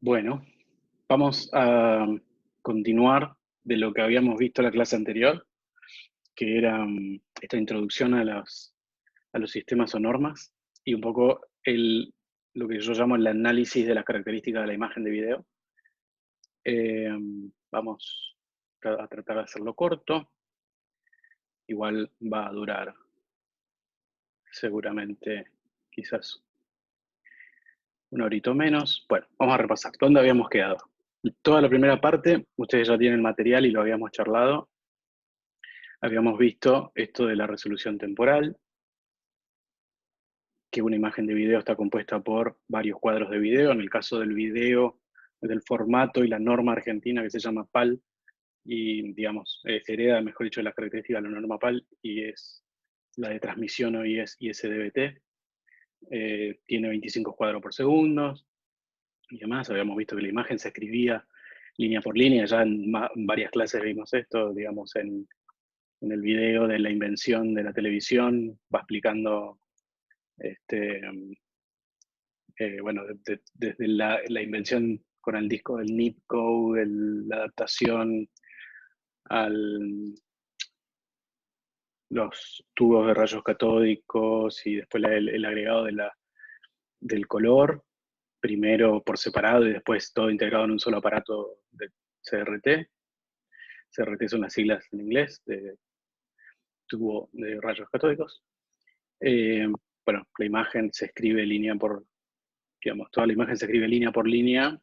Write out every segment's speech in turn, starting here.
Bueno, vamos a continuar de lo que habíamos visto en la clase anterior, que era esta introducción a los sistemas o normas y un poco lo que yo llamo el análisis de las características de la imagen de video. Vamos a tratar de hacerlo corto. Igual va a durar seguramente quizás una horita o menos. Bueno, vamos a repasar. ¿Dónde habíamos quedado? Toda la primera parte, ustedes ya tienen material y lo habíamos charlado. Habíamos visto esto de la resolución temporal, que una imagen de video está compuesta por varios cuadros de video. En el caso del video, del formato y la norma argentina que se llama PAL, y digamos, hereda, mejor dicho, las características de la norma PAL, y es la de transmisión o ISDBT. Tiene 25 cuadros por segundo y demás. Habíamos visto que la imagen se escribía línea por línea, ya en varias clases vimos esto, digamos, en el video de la invención de la televisión, va explicando, bueno, desde la invención con el disco del NIPCO, la adaptación a los tubos de rayos catódicos y después el agregado del color, primero por separado y después todo integrado en un solo aparato de CRT. CRT son las siglas en inglés de tubo de rayos catódicos. Bueno, la imagen se escribe línea por, digamos, toda la imagen se escribe línea por línea,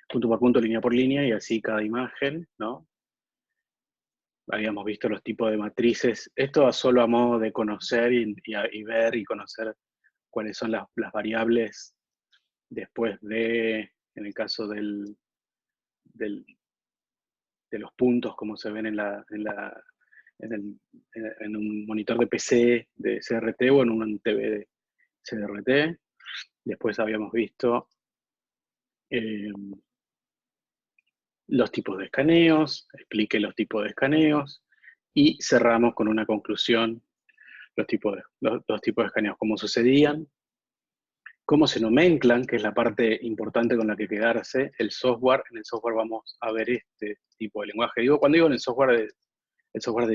punto por punto, línea por línea, y así cada imagen, ¿no? Habíamos visto los tipos de matrices. Esto solo a modo de conocer y ver y conocer cuáles son las variables después de, en el caso del, de los puntos, como se ven en un monitor de PC de CRT o en un TV de CRT. Después habíamos visto eh, los tipos de escaneos, expliqué los tipos de escaneos y cerramos con una conclusión, los tipos de escaneos, cómo sucedían, cómo se nomenclan, que es la parte importante con la que quedarse, el software. En el software vamos a ver este tipo de lenguaje. Cuando digo en el software de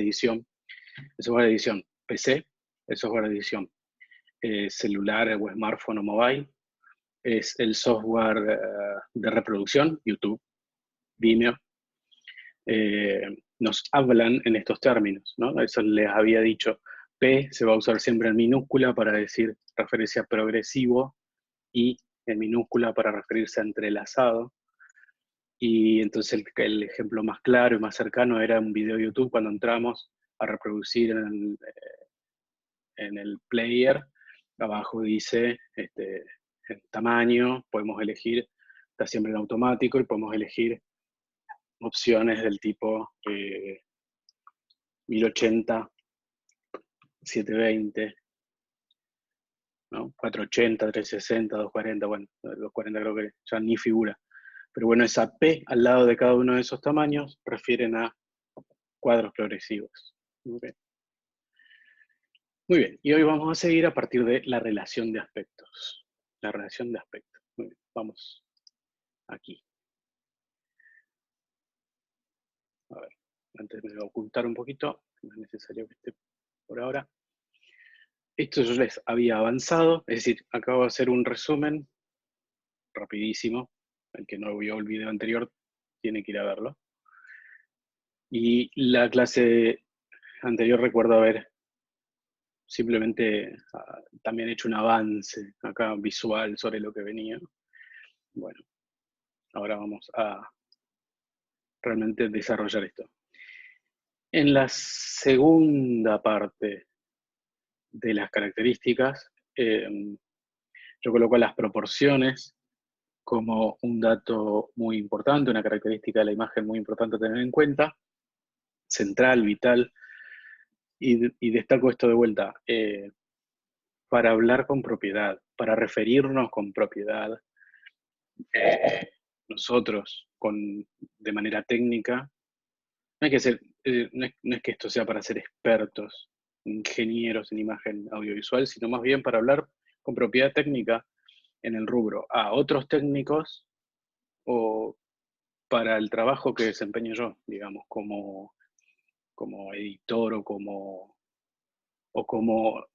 edición, el software de edición PC, el software de edición celular o smartphone o mobile, es el software de reproducción, YouTube, Vimeo, nos hablan en estos términos, ¿no? Eso les había dicho. P se va a usar siempre en minúscula para decir referencia a progresivo y en minúscula para referirse a entrelazado. Y entonces el ejemplo más claro y más cercano era un video de YouTube cuando entramos a reproducir en el player. Abajo dice el tamaño, podemos elegir, está siempre en automático y podemos elegir opciones del tipo 1080, 720, ¿no? 480, 360, 240, bueno, 240 creo que ya ni figura. Pero bueno, esa P al lado de cada uno de esos tamaños refieren a cuadros progresivos. ¿Okay? Muy bien, y hoy vamos a seguir a partir de la relación de aspectos. La relación de aspectos. Muy bien, vamos aquí. A ver, antes me voy a ocultar un poquito, no es necesario que esté por ahora. Esto yo les había avanzado, es decir, acabo de hacer un resumen rapidísimo. El que no vio el video anterior tiene que ir a verlo. Y la clase anterior recuerdo haber simplemente también hecho un avance acá visual sobre lo que venía. Bueno, ahora vamos a realmente desarrollar esto. En la segunda parte de las características, yo coloco las proporciones como un dato muy importante, una característica de la imagen muy importante a tener en cuenta, central, vital, y destaco esto de vuelta, para hablar con propiedad, para referirnos con propiedad, nosotros de manera técnica, no hay que ser, no es que esto sea para ser expertos, ingenieros en imagen audiovisual, sino más bien para hablar con propiedad técnica, en el rubro a otros técnicos o para el trabajo que desempeño yo, digamos, como editor o como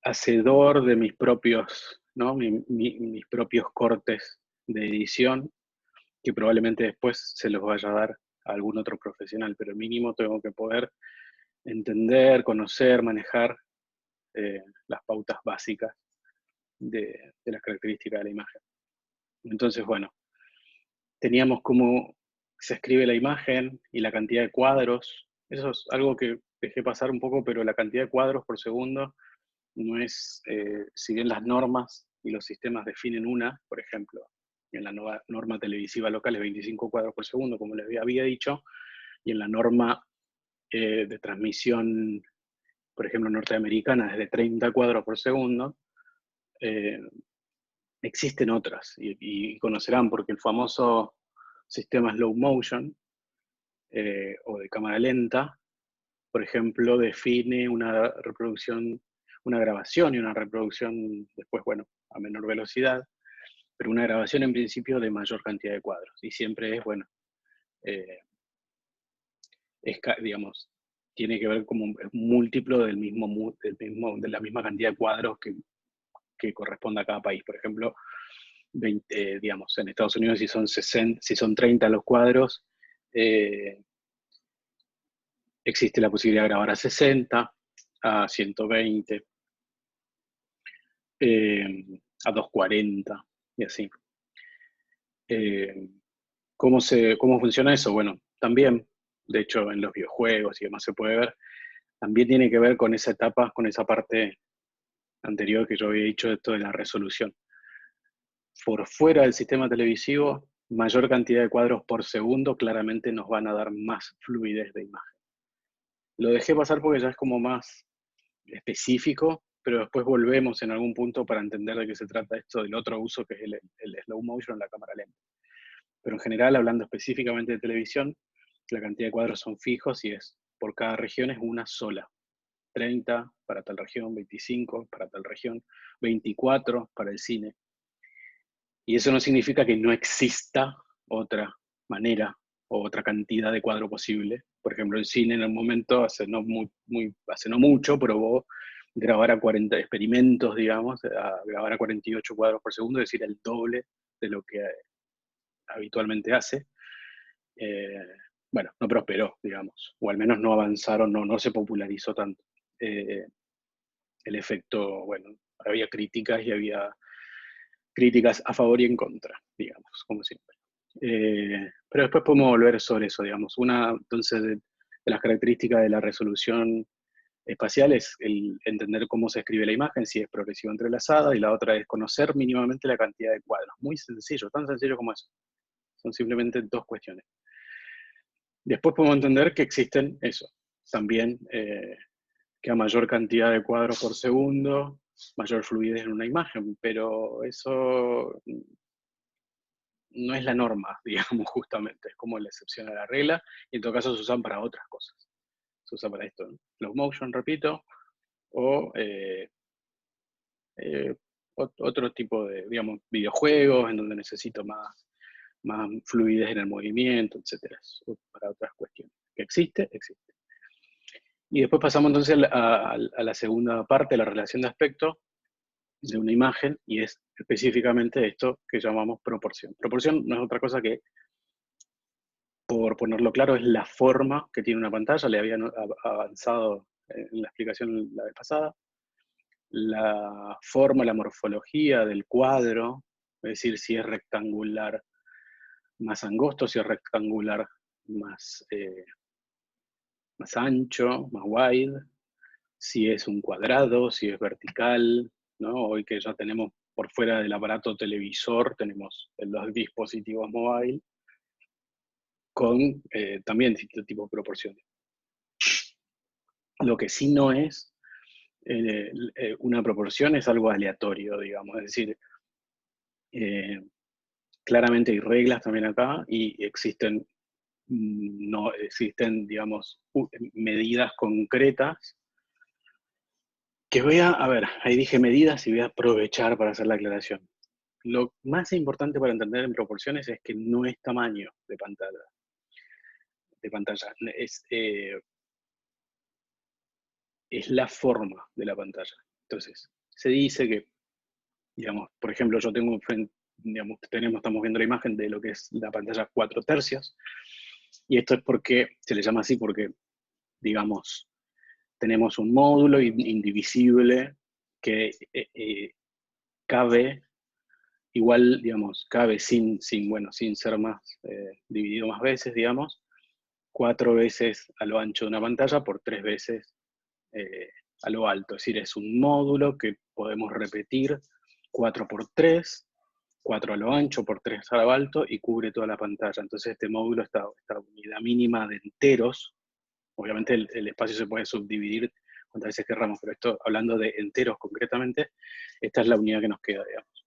hacedor de mis propios, ¿no? Mis propios cortes de edición, que probablemente después se los vaya a dar a algún otro profesional, pero mínimo tengo que poder entender, conocer, manejar las pautas básicas de las características de la imagen. Entonces, bueno, teníamos cómo se escribe la imagen y la cantidad de cuadros. Eso es algo que dejé pasar un poco, pero la cantidad de cuadros por segundo no es, si bien las normas y los sistemas definen una, por ejemplo, en la nueva norma televisiva local es 25 cuadros por segundo, como les había dicho, y en la norma de transmisión, por ejemplo, norteamericana es de 30 cuadros por segundo, existen otras, y conocerán, porque el famoso sistema slow motion, o de cámara lenta, por ejemplo, define una reproducción, una grabación y una reproducción después, bueno, a menor velocidad, pero una grabación en principio de mayor cantidad de cuadros. Y siempre es, bueno, eh, digamos, tiene que ver como un múltiplo del mismo, de la misma cantidad de cuadros que corresponde a cada país. Por ejemplo, 20, digamos, en Estados Unidos si son 60, si son 30 los cuadros, existe la posibilidad de grabar a 60, a 120, a 240 y así. ¿Cómo funciona eso? Bueno, también, de hecho, en los videojuegos y demás se puede ver, también tiene que ver con esa etapa, con esa parte anterior que yo había dicho, esto de la resolución. Por fuera del sistema televisivo, mayor cantidad de cuadros por segundo claramente nos van a dar más fluidez de imagen. Lo dejé pasar porque ya es como más específico, pero después volvemos en algún punto para entender de qué se trata esto del otro uso, que es el slow motion, la cámara lenta. Pero en general, hablando específicamente de televisión, la cantidad de cuadros son fijos y es, por cada región es una sola. 30 para tal región, 25 para tal región, 24 para el cine. Y eso no significa que no exista otra manera o otra cantidad de cuadro posible. Por ejemplo, el cine en el momento, hace no mucho, probó grabar a 40 experimentos, digamos, a grabar a 48 cuadros por segundo, es decir, el doble de lo que habitualmente hace. Bueno, no prosperó, digamos, o al menos no avanzaron, no se popularizó tanto. El efecto, bueno, había críticas y había críticas a favor y en contra, digamos, como siempre. Pero después podemos volver sobre eso, digamos. Una, entonces, de las características de la resolución espacial es el entender cómo se escribe la imagen, si es progresiva entrelazada, y la otra es conocer mínimamente la cantidad de cuadros. Muy sencillo, tan sencillo como eso. Son simplemente dos cuestiones. Después podemos entender que existen eso, también que a mayor cantidad de cuadros por segundo, mayor fluidez en una imagen, pero eso no es la norma, digamos, justamente, es como la excepción a la regla, y en todo caso se usan para otras cosas. Se usa para esto, ¿no? Slow motion, repito, o otro tipo de, digamos, videojuegos en donde necesito más fluidez en el movimiento, etcétera, para otras cuestiones. ¿Que existe? Existe. Y después pasamos entonces a la segunda parte, la relación de aspecto de una imagen, y es específicamente esto que llamamos proporción. Proporción no es otra cosa que, por ponerlo claro, es la forma que tiene una pantalla. Le habían avanzado en la explicación la vez pasada. La forma, la morfología del cuadro, es decir, si es rectangular más angosto, si es rectangular más, más ancho, más wide, si es un cuadrado, si es vertical, ¿no? Hoy que ya tenemos por fuera del aparato televisor, tenemos los dispositivos móviles con también distintos tipos de proporciones. Lo que sí no es una proporción, es algo aleatorio, digamos, es decir, claramente hay reglas también acá y existen, no existen, digamos, medidas concretas que voy a ver, ahí dije medidas y voy a aprovechar para hacer la aclaración. Lo más importante para entender en proporciones es que no es tamaño de pantalla. Es la forma de la pantalla. Entonces, se dice que, digamos, por ejemplo, yo tengo digamos, estamos viendo la imagen de lo que es la pantalla 4 tercios, y esto es porque, se le llama así porque, digamos, tenemos un módulo indivisible que cabe igual, digamos, cabe sin ser más dividido más veces, digamos, 4 veces a lo ancho de una pantalla por 3 veces a lo alto. Es decir, es un módulo que podemos repetir 4 por 3, 4 a lo ancho por 3 a lo alto y cubre toda la pantalla. Entonces este módulo, esta unidad mínima de enteros, obviamente el espacio se puede subdividir cuantas veces querramos, pero esto, hablando de enteros concretamente, esta es la unidad que nos queda, digamos.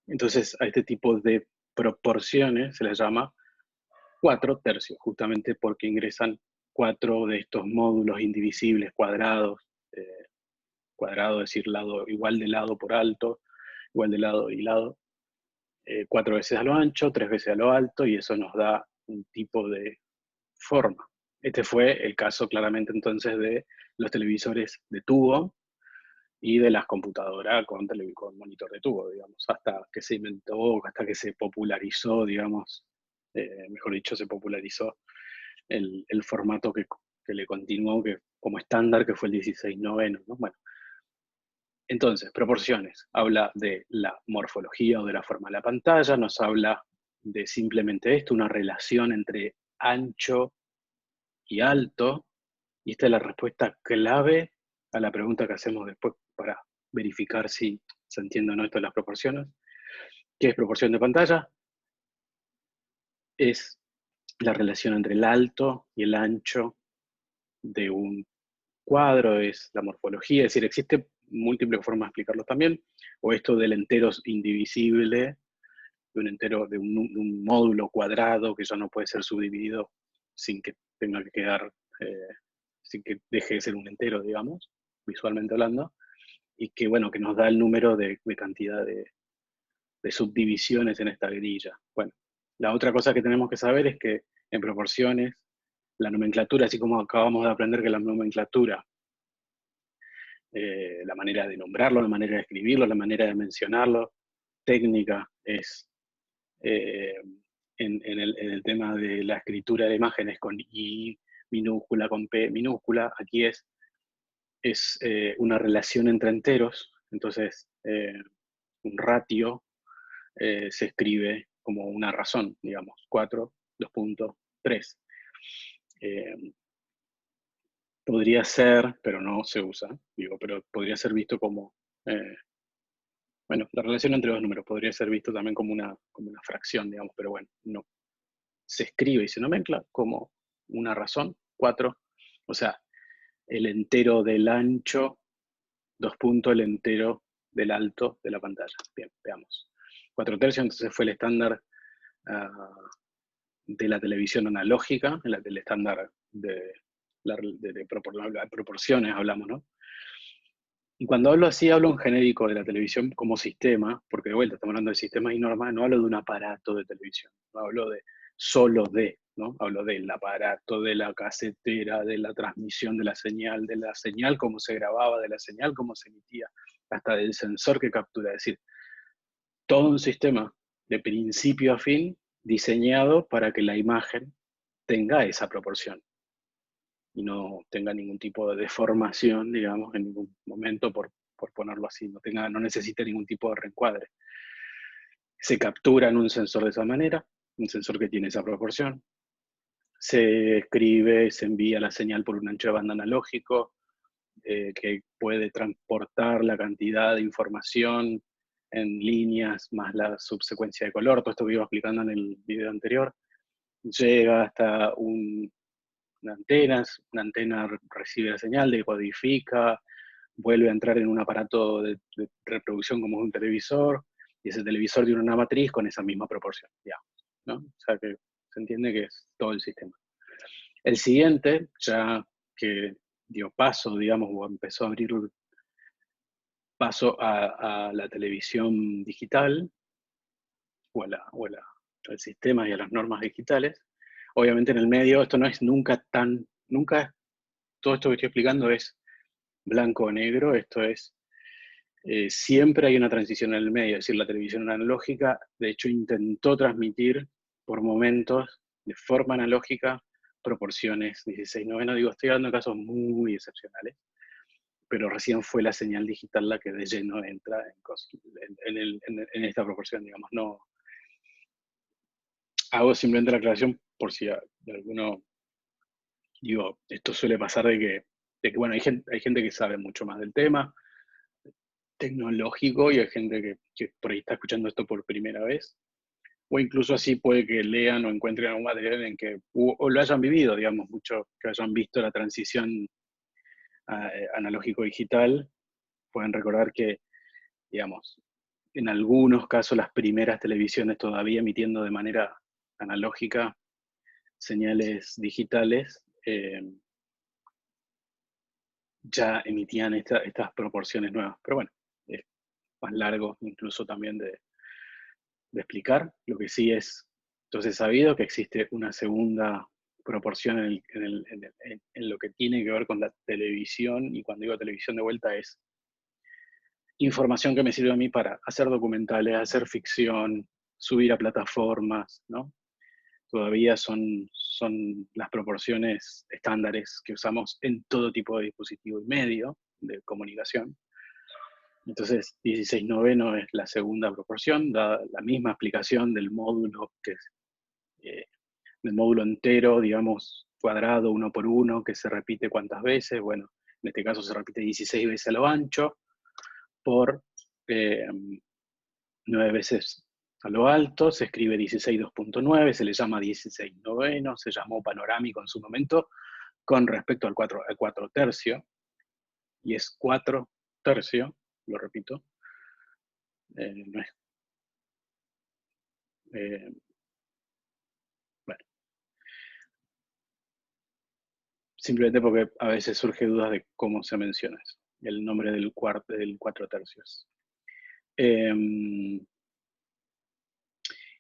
Entonces a este tipo de proporciones se les llama 4 tercios, justamente porque ingresan 4 de estos módulos indivisibles cuadrados, cuadrado es decir, lado, igual de lado por alto, igual de lado y lado, 4 veces a lo ancho, 3 veces a lo alto, y eso nos da un tipo de forma. Este fue el caso claramente entonces de los televisores de tubo y de las computadoras con monitor de tubo, digamos, hasta que se inventó, hasta que se popularizó, digamos, mejor dicho, se popularizó el formato que le continuó como estándar, que fue el 16:9, ¿no? Bueno, entonces, proporciones. Habla de la morfología o de la forma de la pantalla, nos habla de simplemente esto, una relación entre ancho y alto, y esta es la respuesta clave a la pregunta que hacemos después para verificar si se entiende o no esto de las proporciones. ¿Qué es proporción de pantalla? Es la relación entre el alto y el ancho de un cuadro, es la morfología, es decir, existe múltiples formas de explicarlo también, o esto del entero indivisible, de un entero, de un módulo cuadrado que ya no puede ser subdividido sin que tenga que quedar, sin que deje de ser un entero, digamos, visualmente hablando, y que, bueno, que nos da el número de cantidad de subdivisiones en esta grilla. Bueno, la otra cosa que tenemos que saber es que en proporciones, la nomenclatura, así como acabamos de aprender que la nomenclatura, la manera de nombrarlo, la manera de escribirlo, la manera de mencionarlo, técnica es eh, en el tema de la escritura de imágenes con I minúscula, con P minúscula, aquí es una relación entre enteros, entonces un ratio se escribe como una razón, digamos, 4, 2.3. Podría ser, pero no se usa, digo, pero podría ser visto como, bueno, la relación entre dos números podría ser visto también como una fracción, digamos, pero bueno, no. Se escribe y se nomencla como una razón, 4, o sea, el entero del ancho, 2 puntos, el entero del alto de la pantalla. Bien, veamos. 4 tercios entonces fue el estándar de la televisión analógica, el estándar de proporciones hablamos, ¿no? Y cuando hablo así, hablo en genérico de la televisión como sistema, porque de vuelta estamos hablando de sistemas y normas, no hablo de un aparato de televisión, no hablo de solo de, ¿no? Hablo del aparato, de la casetera, de la transmisión de la señal cómo se grababa, de la señal cómo se emitía, hasta del sensor que captura. Es decir, todo un sistema de principio a fin diseñado para que la imagen tenga esa proporción y no tenga ningún tipo de deformación, digamos, en ningún momento, por ponerlo así, no necesite ningún tipo de reencuadre. Se captura en un sensor de esa manera, un sensor que tiene esa proporción, se escribe, se envía la señal por un ancho de banda analógico, que puede transportar la cantidad de información en líneas más la subsecuencia de color, todo esto que iba explicando en el video anterior, llega hasta una antena recibe la señal, decodifica, vuelve a entrar en un aparato de reproducción como es un televisor, y ese televisor tiene una matriz con esa misma proporción, digamos, ¿no? O sea que se entiende que es todo el sistema. El siguiente, ya que dio paso, digamos, o empezó a abrir paso a la televisión digital, al sistema y a las normas digitales. Obviamente en el medio esto no es nunca todo esto que estoy explicando es blanco o negro, esto es, siempre hay una transición en el medio, es decir, la televisión analógica, de hecho, intentó transmitir por momentos, de forma analógica, proporciones 16:9, digo, estoy hablando de casos muy excepcionales, pero recién fue la señal digital la que de lleno entra en esta proporción, digamos, no. Hago simplemente la aclaración por si alguno, digo, esto suele pasar de que bueno, hay gente que sabe mucho más del tema tecnológico y hay gente que por ahí está escuchando esto por primera vez, o incluso así puede que lean o encuentren algún material en que, o lo hayan vivido, digamos, mucho, que hayan visto la transición analógico-digital, pueden recordar que, digamos, en algunos casos las primeras televisiones todavía emitiendo de manera analógica señales digitales, ya emitían estas proporciones nuevas. Pero bueno, es más largo incluso también de explicar. Lo que sí es, entonces, sabido que existe una segunda proporción en lo que tiene que ver con la televisión, y cuando digo televisión de vuelta es información que me sirve a mí para hacer documentales, hacer ficción, subir a plataformas, ¿no? Todavía son las proporciones estándares que usamos en todo tipo de dispositivo y medio de comunicación. Entonces, 16:9 es la segunda proporción, da la misma explicación del módulo, que es del módulo entero, digamos, cuadrado, uno por uno, que se repite cuántas veces. Bueno, en este caso se repite 16 veces a lo ancho, por 9 veces a lo alto, se escribe 16:2.9, se le llama 16:9, se llamó panorámico en su momento, con respecto al 4 tercio, y es 4 tercio, lo repito, no es, bueno, simplemente porque a veces surge dudas de cómo se menciona eso, el nombre del 4 tercios.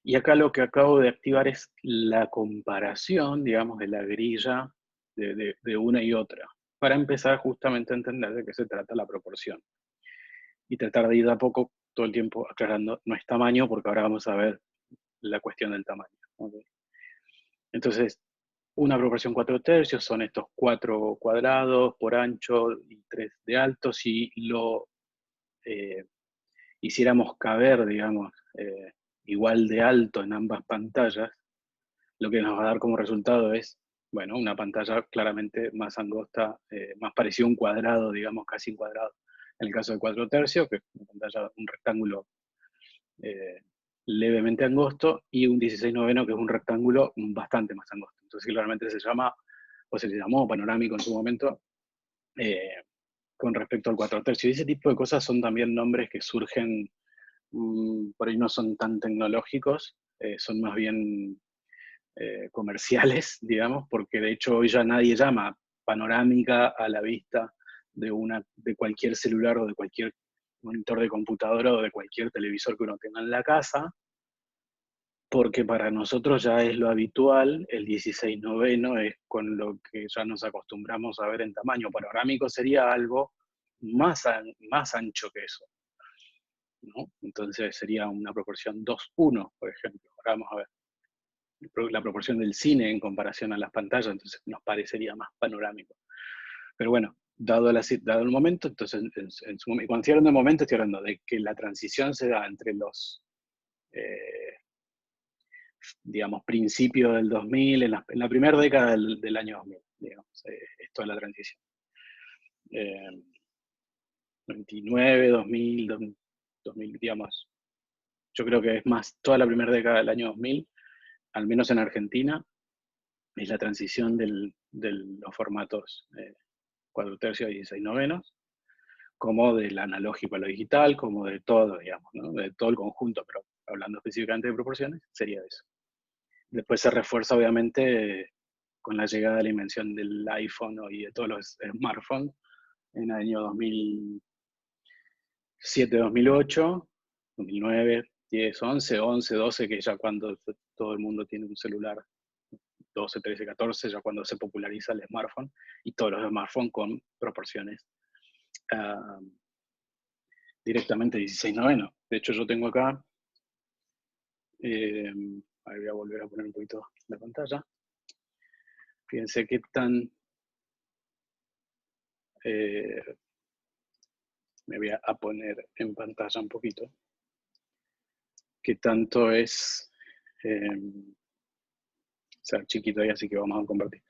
Y acá lo que acabo de activar es la comparación, digamos, de la grilla de una y otra, para empezar justamente a entender de qué se trata la proporción. Y tratar de ir de a poco todo el tiempo aclarando, no es tamaño, porque ahora vamos a ver la cuestión del tamaño. ¿Okay? Entonces, una proporción 4 tercios son estos 4 cuadrados por ancho y 3 de alto. Si lo hiciéramos caber, digamos, igual de alto en ambas pantallas, lo que nos va a dar como resultado es, bueno, una pantalla claramente más angosta, más parecida a un cuadrado, digamos, casi un cuadrado. En el caso de 4 tercios, que es una pantalla, un rectángulo levemente angosto, y un 16:9, que es un rectángulo bastante más angosto. Entonces, claramente se llama, o se le llamó panorámico en su momento, con respecto al 4 tercios. Y ese tipo de cosas son también nombres que surgen, por ahí no son tan tecnológicos, son más bien comerciales, digamos, porque de hecho hoy ya nadie llama panorámica a la vista de cualquier celular o de cualquier monitor de computadora o de cualquier televisor que uno tenga en la casa, porque para nosotros ya es lo habitual. El 16:9 es con lo que ya nos acostumbramos a ver en tamaño. Panorámico sería algo más ancho que eso, ¿no? Entonces sería una proporción 2:1, por ejemplo. Ahora vamos a ver la proporción del cine en comparación a las pantallas, entonces nos parecería más panorámico. Pero bueno, dado el momento, entonces, cuando estoy hablando de momento, estoy hablando de que la transición se da entre los, digamos, principios del 2000, en la primera década del año 2000, digamos, es toda la transición. 99, 2000, 2000, digamos, yo creo que es más toda la primera década del año 2000, al menos en Argentina, es la transición de los formatos 4 tercios y 16:9, como del analógico a lo digital, como de todo, digamos, ¿no? De todo el conjunto, pero hablando específicamente de proporciones, sería eso. Después se refuerza, obviamente, con la llegada de la invención del iPhone y de todos los smartphones en el año 2000, 7 2008, 2009, 10, 11, 12, que ya cuando todo el mundo tiene un celular, 12, 13, 14, ya cuando se populariza el smartphone, y todos los smartphones con proporciones directamente 16:9. De hecho, yo tengo acá, ahí voy a volver a poner un poquito la pantalla. Fíjense qué tan... me voy a poner en pantalla un poquito. Qué tanto es... o sea, chiquito ahí, así que vamos a compartir.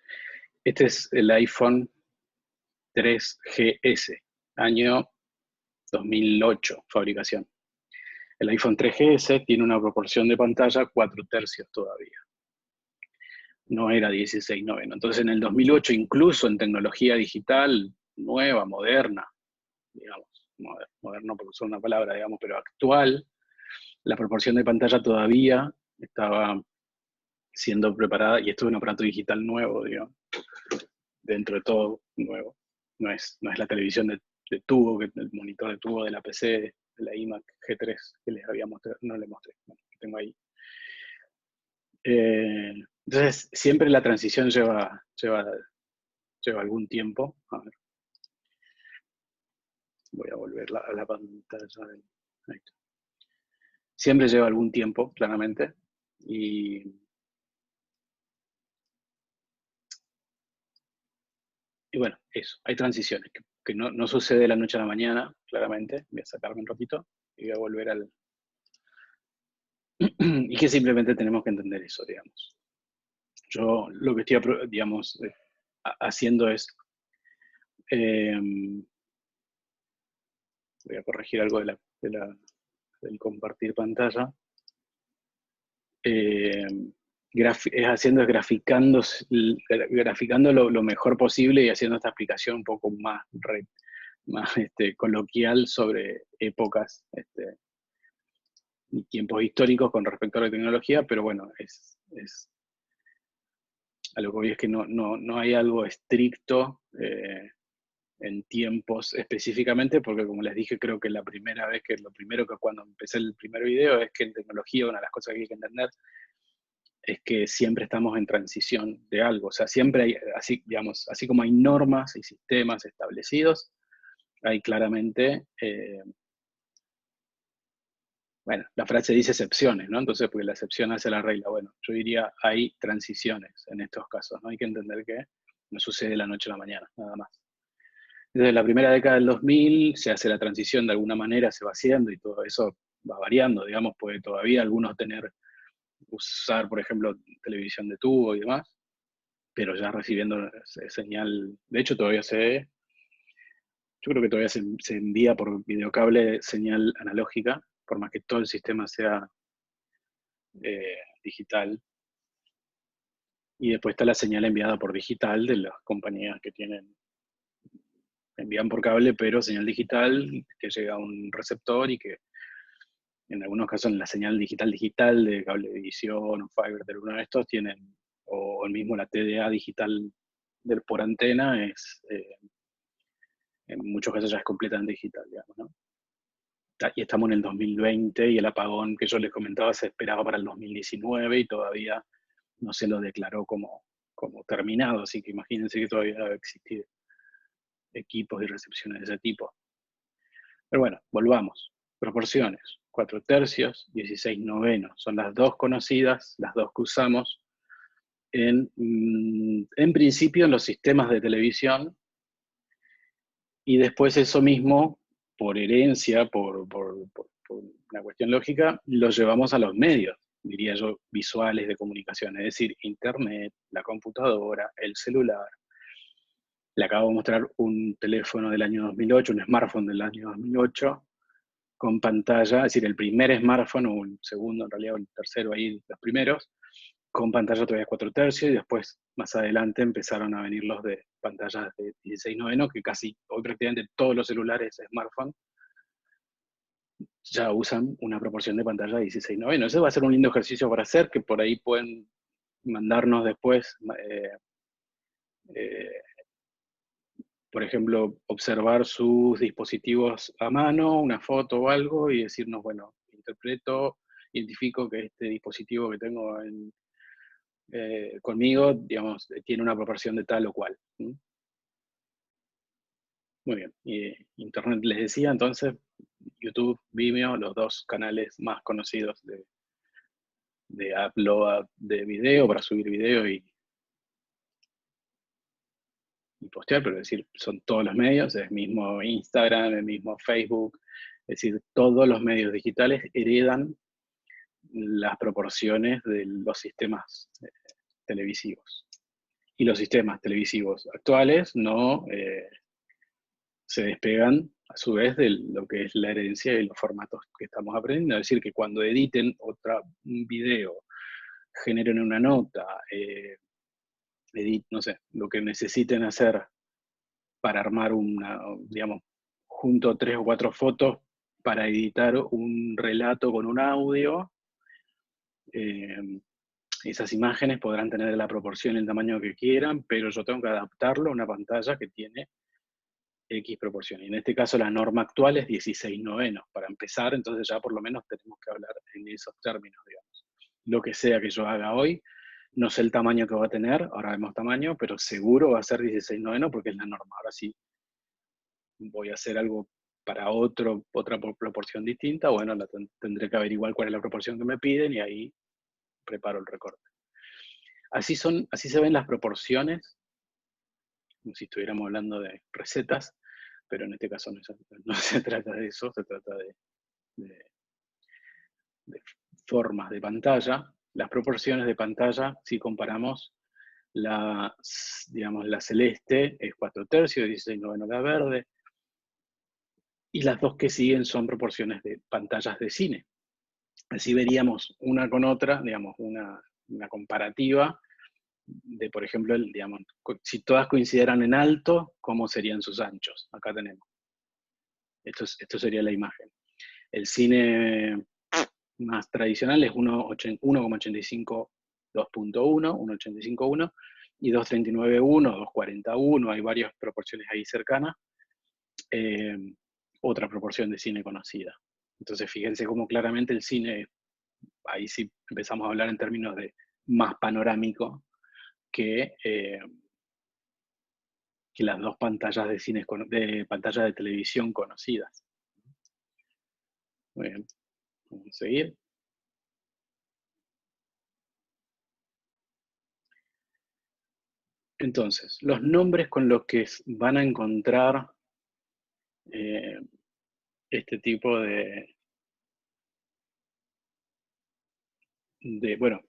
Este es el iPhone 3GS, año 2008, fabricación. El iPhone 3GS tiene una proporción de pantalla 4/3 todavía. No era 16:9. Entonces en el 2008, incluso en tecnología digital nueva, moderna, digamos, moderno porque uso una palabra, digamos, pero actual, la proporción de pantalla todavía estaba siendo preparada, y esto es un aparato digital nuevo, digamos, dentro de todo nuevo. No es la televisión de tubo, el monitor de tubo de la PC, de la iMac G3 que les había mostrado, no les mostré, bueno, que tengo ahí. Entonces, siempre la transición lleva algún tiempo. A ver. Voy a volver a la pantalla. Ahí está. Siempre lleva algún tiempo, claramente. Y bueno, eso. Hay transiciones que no sucede de la noche a la mañana, claramente. Voy a sacarme un ratito y voy a volver al... y que simplemente tenemos que entender eso, digamos. Yo lo que estoy, digamos, haciendo es... voy a corregir algo del compartir pantalla. Graficando lo mejor posible y haciendo esta explicación un poco más coloquial sobre épocas y tiempos históricos con respecto a la tecnología, pero bueno, a lo que voy es que no hay algo estricto en tiempos específicamente, porque como les dije, creo que lo primero que cuando empecé el primer video es que en tecnología una de las cosas que hay que entender es que siempre estamos en transición de algo. O sea, siempre hay, así, digamos, así como hay normas y sistemas establecidos, hay claramente, bueno, la frase dice excepciones, ¿no? Entonces, porque la excepción hace la regla. Bueno, yo diría, hay transiciones en estos casos, ¿no? Hay que entender que no sucede de la noche a la mañana, nada más. Desde la primera década del 2000 se hace la transición de alguna manera, se va haciendo y todo eso va variando, digamos, puede todavía algunos usar, por ejemplo, televisión de tubo y demás, pero ya recibiendo señal, de hecho todavía yo creo que todavía se envía por videocable señal analógica, por más que todo el sistema sea digital. Y después está la señal enviada por digital de las compañías que envían por cable, pero señal digital que llega a un receptor y que en algunos casos en la señal digital de Cablevisión o Fiverr de alguno de estos tienen, o el mismo la TDA digital por antena en muchos casos ya es completamente digital, digamos, ¿no? Y estamos en el 2020 y el apagón que yo les comentaba se esperaba para el 2019 y todavía no se lo declaró como terminado, así que imagínense que todavía debe existir equipos y recepciones de ese tipo. Pero bueno, volvamos. Proporciones. 4/3, 16/9. Son las dos conocidas, las dos que usamos en principio en los sistemas de televisión, y después eso mismo, por herencia, por una cuestión lógica, lo llevamos a los medios, diría yo, visuales de comunicación, es decir, internet, la computadora, el celular. Le acabo de mostrar un teléfono del año 2008, un smartphone del año 2008, con pantalla, es decir, el primer smartphone, o el segundo en realidad, o el tercero ahí, los primeros, con pantalla todavía 4/3, y después, más adelante, empezaron a venir los de pantallas de 16:9, que casi hoy prácticamente todos los celulares smartphone ya usan una proporción de pantalla de 16:9. Ese va a ser un lindo ejercicio para hacer, que por ahí pueden mandarnos después por ejemplo, observar sus dispositivos a mano, una foto o algo, y decirnos, bueno, identifico que este dispositivo que tengo conmigo, digamos, tiene una proporción de tal o cual. Muy bien. Y Internet les decía, entonces, YouTube, Vimeo, los dos canales más conocidos de upload de video, para subir video y postear, pero es decir, son todos los medios, es mismo Instagram, el mismo Facebook, es decir, todos los medios digitales heredan las proporciones de los sistemas televisivos. Y los sistemas televisivos actuales no se despegan a su vez de lo que es la herencia y los formatos que estamos aprendiendo. Es decir, que cuando editen un video, generen una nota, no sé, lo que necesiten hacer para armar digamos, junto 3 o 4 fotos para editar un relato con un audio. Esas imágenes podrán tener la proporción y el tamaño que quieran, pero yo tengo que adaptarlo a una pantalla que tiene X proporción. Y en este caso la norma actual es 16/9 para empezar, entonces ya por lo menos tenemos que hablar en esos términos, digamos. Lo que sea que yo haga hoy, no sé el tamaño que va a tener, ahora vemos tamaño, pero seguro va a ser 16/9 porque es la norma. Ahora sí voy a hacer algo para otra proporción distinta, bueno, tendré que averiguar cuál es la proporción que me piden y ahí preparo el recorte. Así se ven las proporciones, como si estuviéramos hablando de recetas, pero en este caso no se trata de eso, se trata de, de formas de pantalla. Las proporciones de pantalla, si comparamos, digamos, la celeste es 4/3, 16/9 la verde, y las dos que siguen son proporciones de pantallas de cine. Así veríamos una con otra, digamos, una comparativa de, por ejemplo, digamos, si todas coincidieran en alto, ¿cómo serían sus anchos? Acá tenemos. Esto sería la imagen. El cine más tradicional es 1,85, 2.1, 1,85,1 y 2,39,1, 2,40,1, hay varias proporciones ahí cercanas. Otra proporción de cine conocida. Entonces fíjense cómo claramente el cine, ahí sí empezamos a hablar en términos de más panorámico que las dos pantallas de pantallas de televisión conocidas. Muy bien, vamos a seguir. Entonces, los nombres con los que van a encontrar este tipo bueno,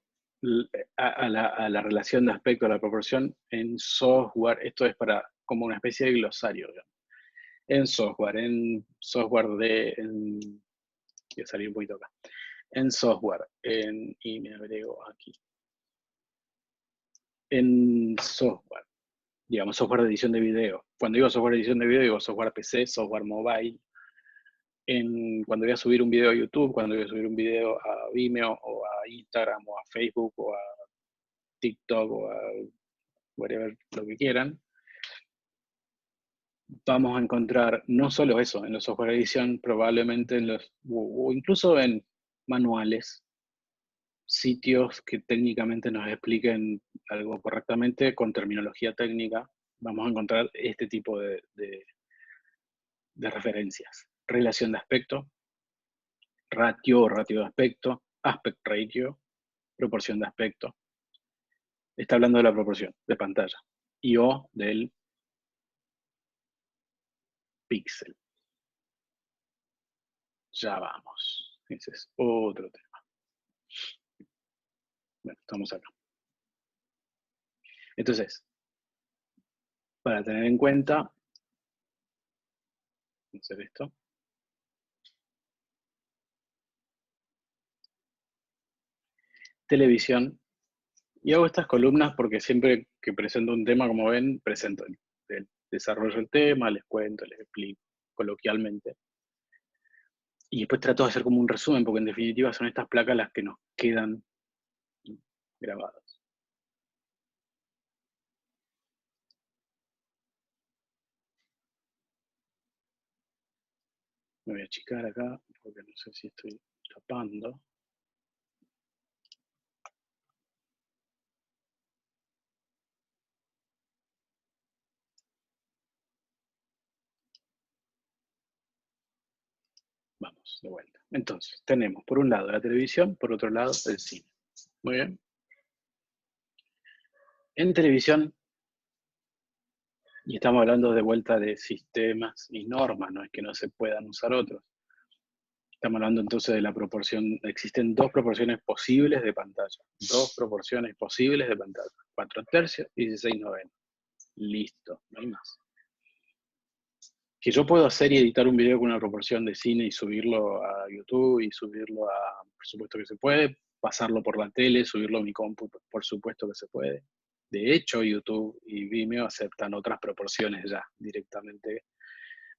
a la relación de aspecto, a la proporción en software, esto es para como una especie de glosario, digamos. En software voy a salir un poquito acá, en software, y me agrego aquí, en software, digamos, software de edición de video. Cuando digo software de edición de video, digo software PC, software mobile. Cuando voy a subir un video a YouTube, cuando voy a subir un video a Vimeo, o a Instagram, o a Facebook, o a TikTok, o a whatever, lo que quieran, vamos a encontrar no solo eso, en los software de edición, probablemente o incluso en manuales, sitios que técnicamente nos expliquen algo correctamente con terminología técnica, vamos a encontrar este tipo de referencias. Relación de aspecto, ratio o ratio de aspecto, aspect ratio, proporción de aspecto. Está hablando de la proporción de pantalla y o del píxel. Ya vamos. Ese es otro tema. Bueno, estamos acá. Entonces, para tener en cuenta, vamos a hacer esto. Televisión. Y hago estas columnas porque siempre que presento un tema, como ven, presento el desarrollo del tema, les cuento, les explico coloquialmente. Y después trato de hacer como un resumen, porque en definitiva son estas placas las que nos quedan grabadas. Me voy a achicar acá, porque no sé si estoy tapando. Vamos, de vuelta. Entonces, tenemos por un lado la televisión, por otro lado el cine. Muy bien. En televisión, y estamos hablando de vuelta de sistemas y normas, no es que no se puedan usar otros. Estamos hablando entonces de la proporción, existen dos proporciones posibles de pantalla. Dos proporciones posibles de pantalla. 4/3 y 16/9. Listo, no hay más. Que yo puedo hacer y editar un video con una proporción de cine y subirlo a YouTube y subirlo a, por supuesto que se puede, pasarlo por la tele, subirlo a mi compu, por supuesto que se puede. De hecho, YouTube y Vimeo aceptan otras proporciones ya directamente,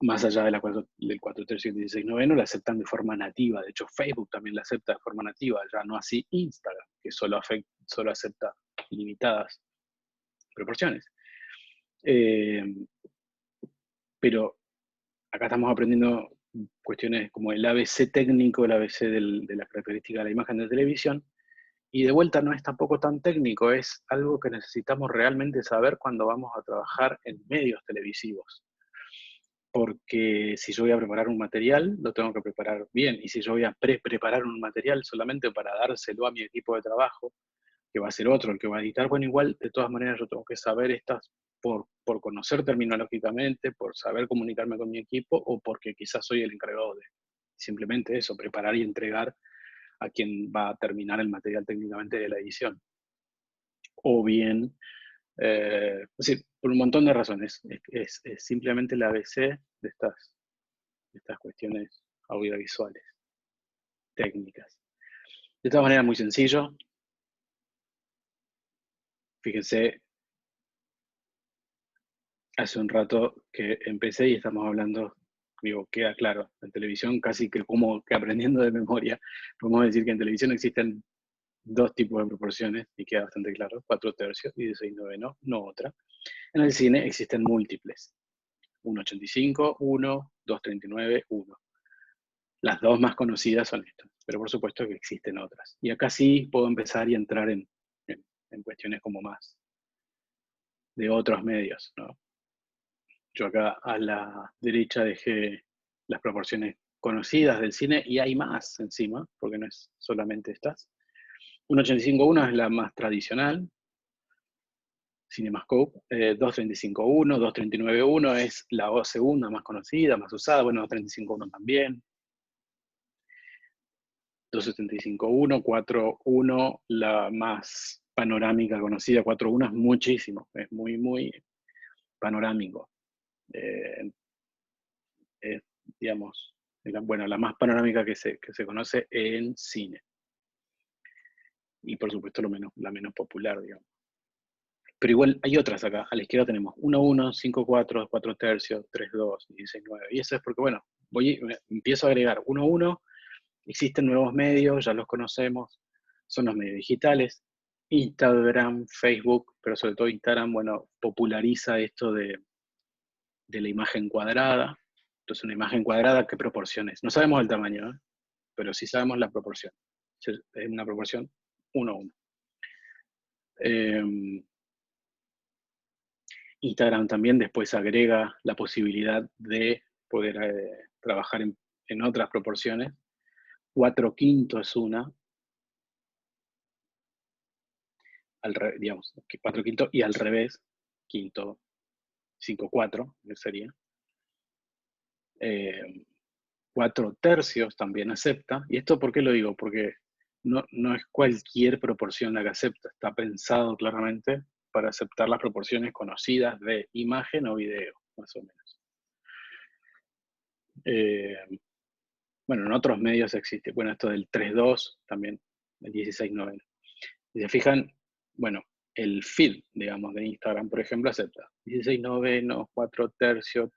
más allá de del 4/3 y 16/9, la aceptan de forma nativa. De hecho, Facebook también la acepta de forma nativa, ya no así Instagram, que solo acepta limitadas proporciones. Pero acá estamos aprendiendo cuestiones como el ABC técnico, el ABC de la característica de la imagen de televisión, y de vuelta no es tampoco tan técnico, es algo que necesitamos realmente saber cuando vamos a trabajar en medios televisivos. Porque si yo voy a preparar un material, lo tengo que preparar bien, y si yo voy a preparar un material solamente para dárselo a mi equipo de trabajo, que va a ser otro el que va a editar, bueno, igual, de todas maneras, yo tengo que saber estas por conocer terminológicamente, por saber comunicarme con mi equipo, o porque quizás soy el encargado de simplemente eso, preparar y entregar a quien va a terminar el material técnicamente de la edición. O bien, es decir, por un montón de razones, es simplemente la ABC de estas cuestiones audiovisuales, técnicas. De todas maneras, muy sencillo. Fíjense, hace un rato que empecé y estamos hablando, digo, queda claro, en televisión casi que como que aprendiendo de memoria, podemos decir que en televisión existen dos tipos de proporciones, y queda bastante claro, 4/3 y 16/9, no otra. En el cine existen múltiples, 1/85, 1, 2/39, 1. Las dos más conocidas son estas, pero por supuesto que existen otras. Y acá sí puedo empezar y entrar en cuestiones como más de otros medios, ¿no? Yo acá a la derecha dejé las proporciones conocidas del cine y hay más encima, porque no es solamente estas. 1.85:1 es la más tradicional, CinemaScope. 2.35:1, 2.39:1 es la segunda más conocida, más usada. Bueno, 2.35:1 también. 2.75:1, 4:1, la más panorámica conocida. 4:1 es muchísimo, es muy, muy panorámico. Digamos, bueno, la más panorámica que se conoce en cine. Y por supuesto la menos popular, digamos. Pero igual hay otras acá. A la izquierda tenemos 1:1, 5/4, 4/3, 3/2, 16/9. Y eso es porque, bueno, empiezo a agregar 1:1, existen nuevos medios, ya los conocemos, son los medios digitales. Instagram, Facebook, pero sobre todo Instagram, bueno, populariza esto de la imagen cuadrada. Entonces, una imagen cuadrada, ¿qué proporciones? No sabemos el tamaño, ¿eh? Pero sí sabemos la proporción. Es una proporción 1:1. Instagram también después agrega la posibilidad de poder trabajar en otras proporciones. 4/5 es una, digamos, 4/5 y al revés, quinto, 5/4, que sería. 4/3 también acepta. ¿Y esto por qué lo digo? Porque no es cualquier proporción la que acepta, está pensado claramente para aceptar las proporciones conocidas de imagen o video, más o menos. Bueno, en otros medios existe, bueno, esto del 3/2 también, el 16/9. Si se fijan, bueno, el feed, digamos, de Instagram, por ejemplo, acepta 16/9, 4/3,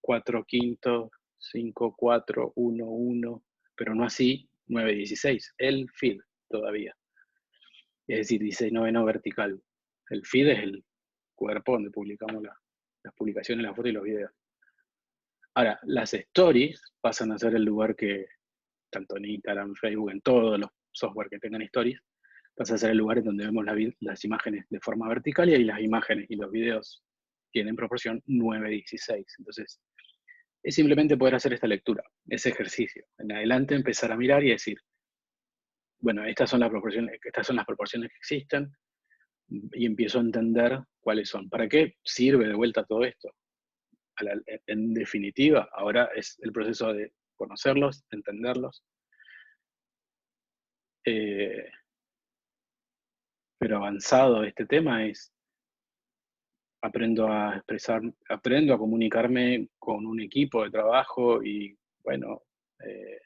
4/5, 5/4, 1/1, pero no así 9/16, el feed todavía. Es decir, 16/9 vertical. El feed es el cuerpo donde publicamos las publicaciones, las fotos y los videos. Ahora, las stories pasan a ser el lugar que, tanto en Instagram, Facebook, en todos los software que tengan stories, pasa a ser el lugar en donde vemos las imágenes de forma vertical y ahí las imágenes y los videos tienen proporción 9:16. Entonces, es simplemente poder hacer esta lectura, ese ejercicio. En adelante empezar a mirar y decir, bueno, estas son las proporciones que existen, y empiezo a entender cuáles son. ¿Para qué sirve de vuelta todo esto? En definitiva, ahora es el proceso de conocerlos, entenderlos, eh, pero avanzado este tema es, aprendo a expresar, aprendo a comunicarme con un equipo de trabajo y, bueno, eh,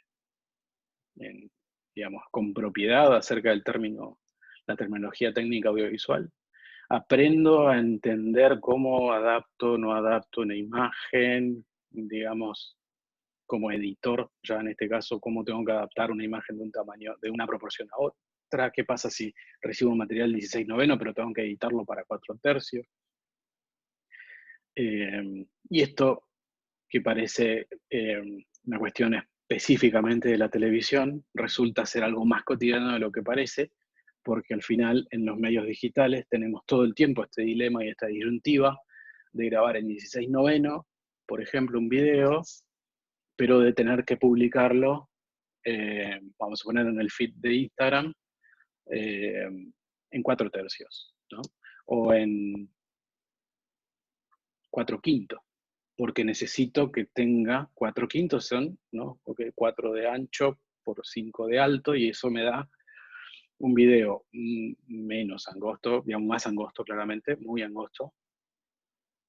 digamos, con propiedad acerca del término, la terminología técnica audiovisual. Aprendo a entender cómo adapto, no adapto una imagen, digamos, como editor, ya en este caso, cómo tengo que adaptar una imagen de un tamaño, de una proporción a otra. ¿Qué pasa si recibo un material 16:9, pero tengo que editarlo para 4/3? Y esto, que parece una cuestión específicamente de la televisión, resulta ser algo más cotidiano de lo que parece, porque al final en los medios digitales tenemos todo el tiempo este dilema y esta disyuntiva de grabar en 16:9, por ejemplo, un video, pero de tener que publicarlo, vamos a poner en el feed de Instagram, eh, en 4/3, ¿no? O en 4/5, porque necesito que tenga 4/5 son, ¿no? Okay, 4 de ancho por 5 de alto, y eso me da un video menos angosto, digamos más angosto claramente, muy angosto,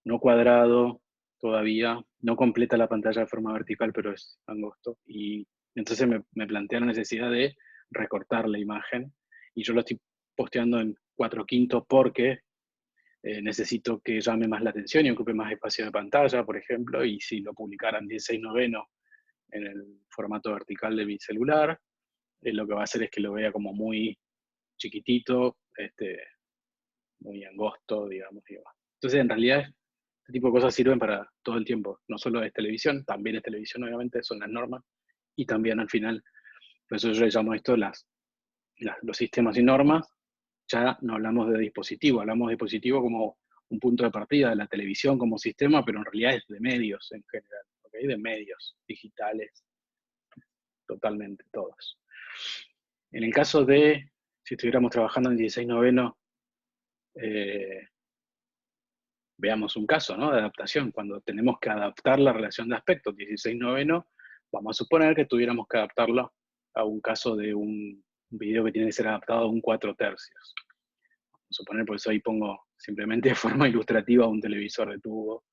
no cuadrado todavía, no completa la pantalla de forma vertical, pero es angosto. Y entonces me plantea la necesidad de recortar la imagen, y yo lo estoy posteando en 4/5 porque necesito que llame más la atención y ocupe más espacio de pantalla, por ejemplo, y si lo publicaran 16:9 en el formato vertical de mi celular, lo que va a hacer es que lo vea como muy chiquitito, muy angosto, digamos, y demás. Entonces, en realidad, este tipo de cosas sirven para todo el tiempo. No solo es televisión, también es televisión, obviamente, son las normas, y también al final, por eso yo le llamo esto los sistemas y normas. Ya no hablamos de dispositivo, hablamos de dispositivo como un punto de partida de la televisión como sistema, pero en realidad es de medios en general, ¿okay? De medios digitales, totalmente todos. En el caso de, si estuviéramos trabajando en 16:9, veamos un caso, ¿no?, de adaptación, cuando tenemos que adaptar la relación de aspectos 16:9, vamos a suponer que tuviéramos que adaptarlo a un caso de un video que tiene que ser adaptado a un 4/3. Suponer, por eso ahí pongo simplemente de forma ilustrativa un televisor de tubo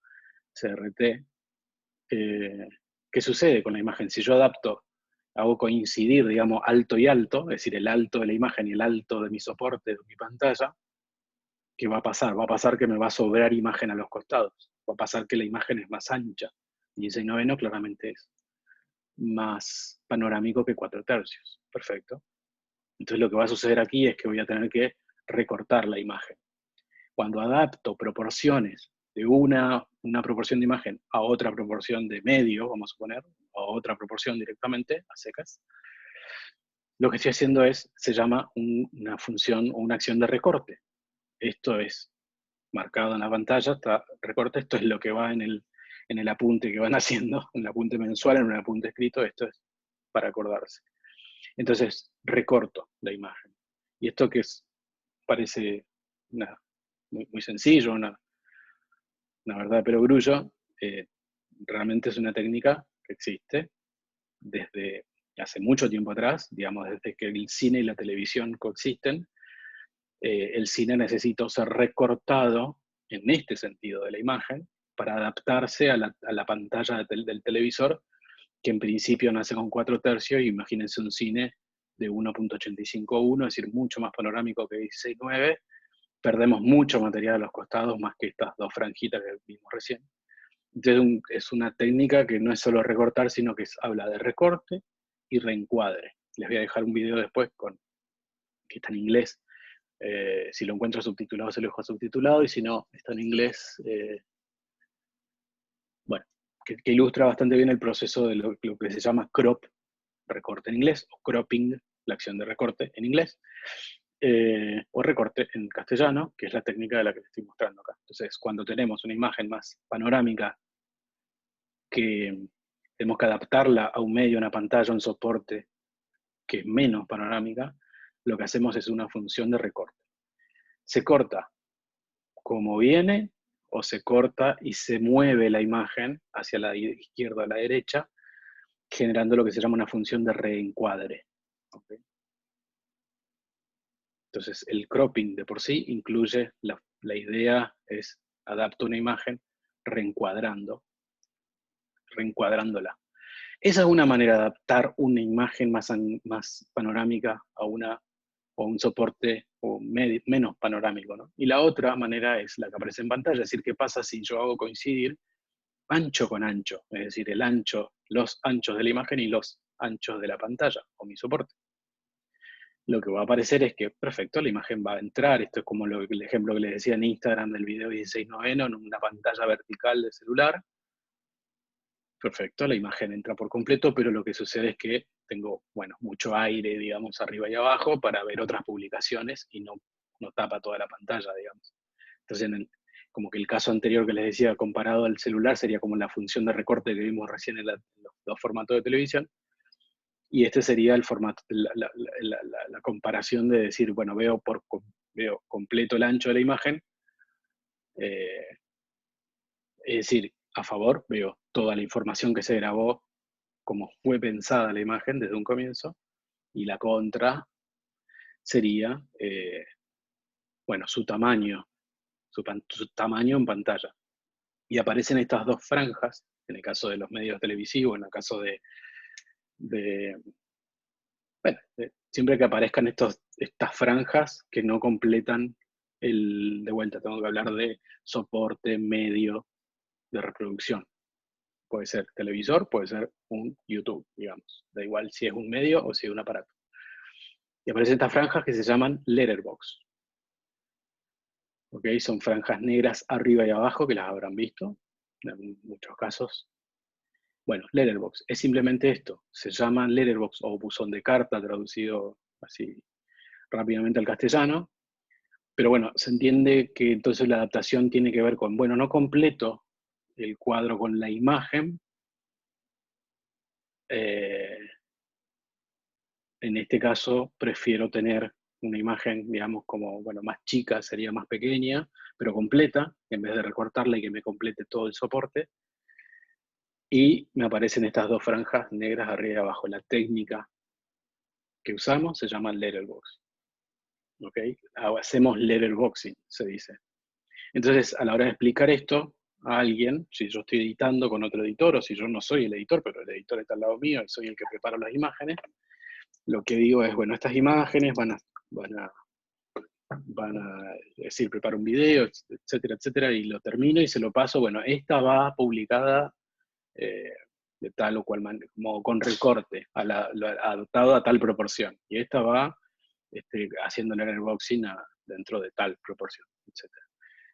CRT. ¿Qué sucede con la imagen? Si yo adapto, hago coincidir, digamos, alto y alto, es decir, el alto de la imagen y el alto de mi soporte, de mi pantalla, ¿qué va a pasar? Va a pasar que me va a sobrar imagen a los costados, va a pasar que la imagen es más ancha, y ese noveno claramente es más panorámico que 4/3. Perfecto. Entonces lo que va a suceder aquí es que voy a tener que recortar la imagen. Cuando adapto proporciones de una proporción de imagen a otra proporción de medio, vamos a poner, a otra proporción directamente, a secas, lo que estoy haciendo se llama una función o una acción de recorte. Esto es marcado en la pantalla, está recorte, esto es lo que va en el apunte que van haciendo, un apunte mensual, en un apunte escrito, esto es para acordarse. Entonces, recorto la imagen. Y esto que parece muy sencillo, una verdad de perogrullo, realmente es una técnica que existe desde hace mucho tiempo atrás, digamos, desde que el cine y la televisión coexisten. El cine necesita ser recortado en este sentido de la imagen para adaptarse a la pantalla del televisor, que en principio nace con 4/3, y imagínense un cine de 1.85:1, es decir, mucho más panorámico que 16:9. Perdemos mucho material a los costados, más que estas dos franjitas que vimos recién. Entonces es una técnica que no es solo recortar, sino que habla de recorte y reencuadre. Les voy a dejar un video después que está en inglés. Si lo encuentro subtitulado, se lo dejo subtitulado, y si no, está en inglés. Bueno, que ilustra bastante bien el proceso de lo que se llama crop, recorte en inglés, o cropping, la acción de recorte en inglés, o recorte en castellano, que es la técnica de la que te estoy mostrando acá. Entonces, cuando tenemos una imagen más panorámica, que tenemos que adaptarla a un medio, una pantalla, un soporte que es menos panorámica, lo que hacemos es una función de recorte. Se corta como viene, o se corta y se mueve la imagen hacia la izquierda o la derecha, generando lo que se llama una función de reencuadre. ¿Okay? Entonces, el cropping de por sí incluye, la idea es adapto una imagen reencuadrándola. Esa es una manera de adaptar una imagen más panorámica a un soporte menos panorámico, ¿no? Y la otra manera es la que aparece en pantalla, es decir, qué pasa si yo hago coincidir ancho con ancho, es decir, los anchos de la imagen y los anchos de la pantalla, o mi soporte. Lo que va a aparecer es que, perfecto, la imagen va a entrar, esto es como el ejemplo que les decía en Instagram del video 16:9 en una pantalla vertical de celular. Perfecto, la imagen entra por completo, pero lo que sucede es que tengo, bueno, mucho aire, digamos, arriba y abajo para ver otras publicaciones y no tapa toda la pantalla, digamos. Entonces, como que el caso anterior que les decía, comparado al celular, sería como la función de recorte que vimos recién en los dos formatos de televisión, y este sería el formato, la comparación de decir, bueno, veo completo el ancho de la imagen, es decir, a favor, veo toda la información que se grabó, como fue pensada la imagen desde un comienzo, y la contra sería, bueno, su tamaño en pantalla. Y aparecen estas dos franjas, en el caso de los medios televisivos, en el caso siempre que aparezcan estas franjas que no completan de vuelta, tengo que hablar de soporte, medio de reproducción. Puede ser televisor, puede ser un YouTube, digamos. Da igual si es un medio o si es un aparato. Y aparecen estas franjas que se llaman letterbox. ¿Okay? Son franjas negras arriba y abajo, que las habrán visto, en muchos casos. Bueno, letterbox es simplemente esto. Se llama letterbox o buzón de carta, traducido así rápidamente al castellano. Pero bueno, se entiende que entonces la adaptación tiene que ver con, bueno, no completo el cuadro con la imagen, en este caso prefiero tener una imagen, digamos, como, bueno, más chica, sería más pequeña, pero completa, en vez de recortarla y que me complete todo el soporte. Y me aparecen estas dos franjas negras arriba y abajo. La técnica que usamos se llama letterbox. ¿Ok? Hacemos letterboxing, se dice. Entonces, a la hora de explicar esto a alguien, si yo estoy editando con otro editor, o si yo no soy el editor, pero el editor está al lado mío y soy el que prepara las imágenes, lo que digo es, bueno, estas imágenes van a decir, preparo un video, etcétera, etcétera, y lo termino y se lo paso, bueno, esta va publicada de tal o cual manera, como con recorte, adaptado a tal proporción, y esta va haciendo el airboxing dentro de tal proporción, etcétera.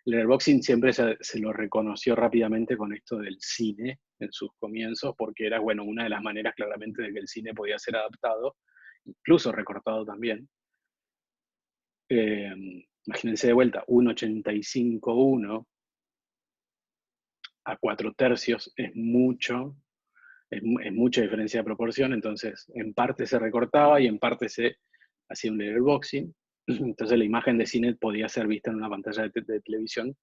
El airboxing siempre se lo reconoció rápidamente con esto del cine en sus comienzos, porque era, bueno, una de las maneras claramente de que el cine podía ser adaptado, incluso recortado también. Imagínense de vuelta, 1.85:1 a 4/3 es mucha diferencia de proporción, entonces en parte se recortaba y en parte se hacía un letterboxing. Entonces la imagen de cine podía ser vista en una pantalla de televisión,